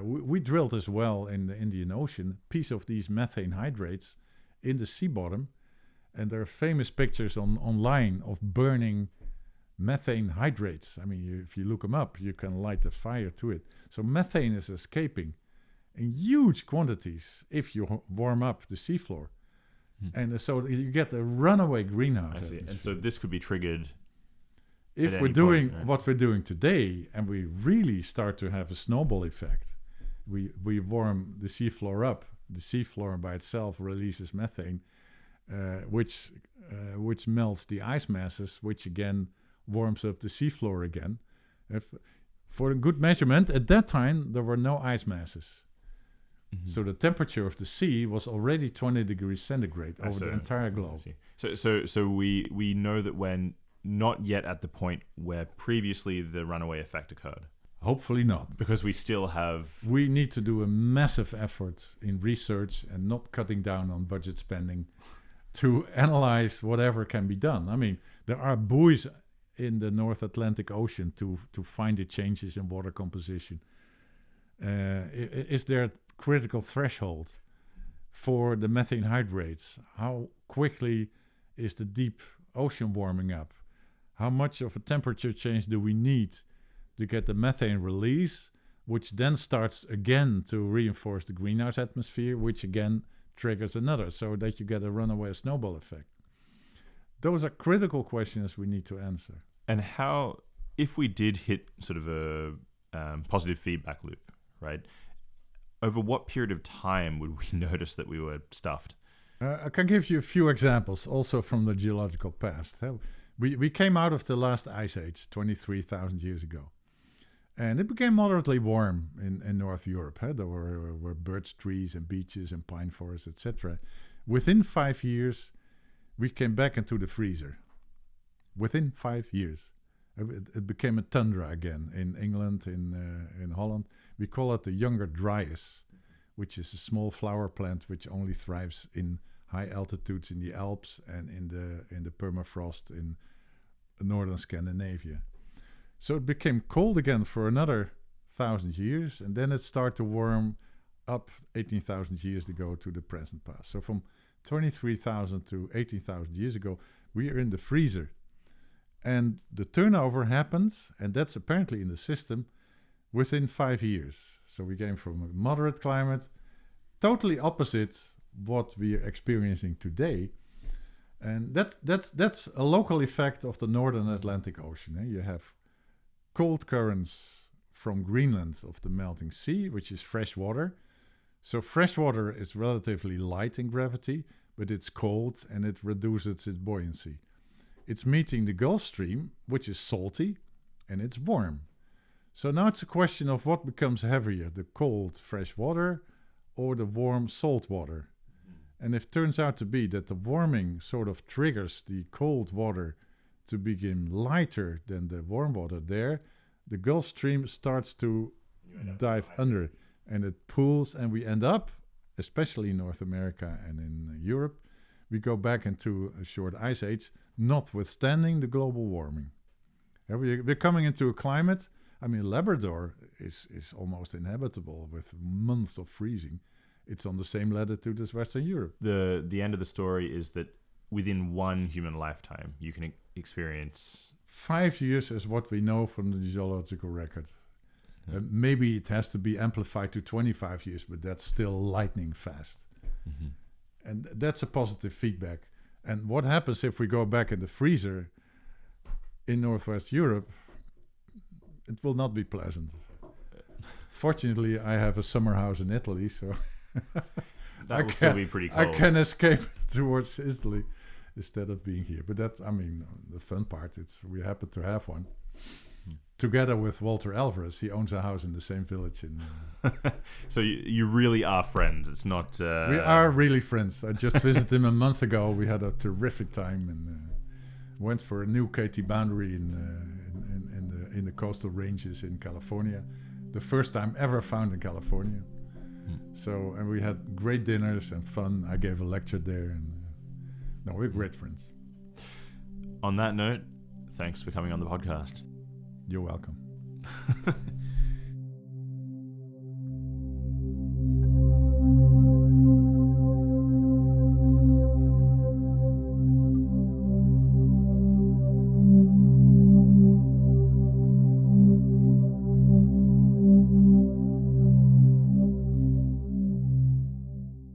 we drilled as well in the Indian Ocean, piece of these methane hydrates in the sea bottom. And there are famous pictures online of burning methane hydrates. I mean, if you look them up, you can light a fire to it. So methane is escaping in huge quantities if you warm up the seafloor. And so you get a runaway greenhouse. I see. And so this could be triggered if we're doing what we're doing today, and we really start to have a snowball effect. We warm the seafloor up. The seafloor by itself releases methane, which melts the ice masses, which again warms up the seafloor again. For a good measurement, at that time there were no ice masses. Mm-hmm. So the temperature of the sea was already 20 degrees centigrade over the entire globe. So we know that we're not yet at the point where previously the runaway effect occurred. Hopefully not. Because we still have... We need to do a massive effort in research and not cutting down on budget spending to analyze whatever can be done. I mean, there are buoys in the North Atlantic Ocean to find the changes in water composition. Is there a critical threshold for the methane hydrates? How quickly is the deep ocean warming up? How much of a temperature change do we need to get the methane release, which then starts again to reinforce the greenhouse atmosphere, which again triggers another, so that you get a runaway snowball effect? Those are critical questions we need to answer. And how, if we did hit sort of a positive feedback loop, right, over what period of time would we notice that we were stuffed? I can give you a few examples also from the geological past. We came out of the last ice age 23,000 years ago. And it became moderately warm in North Europe. There were birch trees and beeches and pine forests, etc. Within 5 years, we came back into the freezer. Within 5 years. It became a tundra again in England, in Holland. We call it the younger dryas, which is a small flower plant which only thrives in high altitudes in the Alps and in the permafrost in northern Scandinavia. So it became cold again for another 1,000 years, and then it started to warm up 18,000 years ago to the present past. So from 23,000 to 18,000 years ago, we are in the freezer. And the turnover happened, and that's apparently in the system, within 5 years. So we came from a moderate climate, totally opposite what we are experiencing today. And that's a local effect of the northern Atlantic Ocean. You have cold currents from Greenland of the melting sea, which is fresh water. So fresh water is relatively light in gravity, but it's cold and it reduces its buoyancy. It's meeting the Gulf Stream, which is salty, and it's warm. So now it's a question of what becomes heavier, the cold fresh water or the warm salt water. And if it turns out to be that the warming sort of triggers the cold water to become lighter than the warm water there, the Gulf Stream starts to dive under, and it pulls, and we end up, especially in North America and in Europe, we go back into a short ice age, notwithstanding the global warming. We're coming into a climate, I mean, Labrador is almost inhabitable with months of freezing. It's on the same latitude as Western Europe. The end of the story is that within one human lifetime, you can experience... 5 years is what we know from the geological record. Yeah. Maybe it has to be amplified to 25 years, but that's still lightning fast. Mm-hmm. And that's a positive feedback. And what happens if we go back in the freezer in Northwest Europe? It will not be pleasant. Fortunately, I have a summer house in Italy, so... That will still be pretty cold. I can escape towards Italy instead of being here. But that's, I mean, the fun part. We happen to have one. Together with Walter Alvarez, he owns a house in the same village. So you really are friends. It's not... We are really friends. I just visited him a month ago. We had a terrific time and went for a new KT boundary in the coastal ranges in California. The first time ever found in California. So, and we had great dinners and fun. I gave a lecture there, and no, we're great friends. On that note, thanks for coming on the podcast. You're welcome.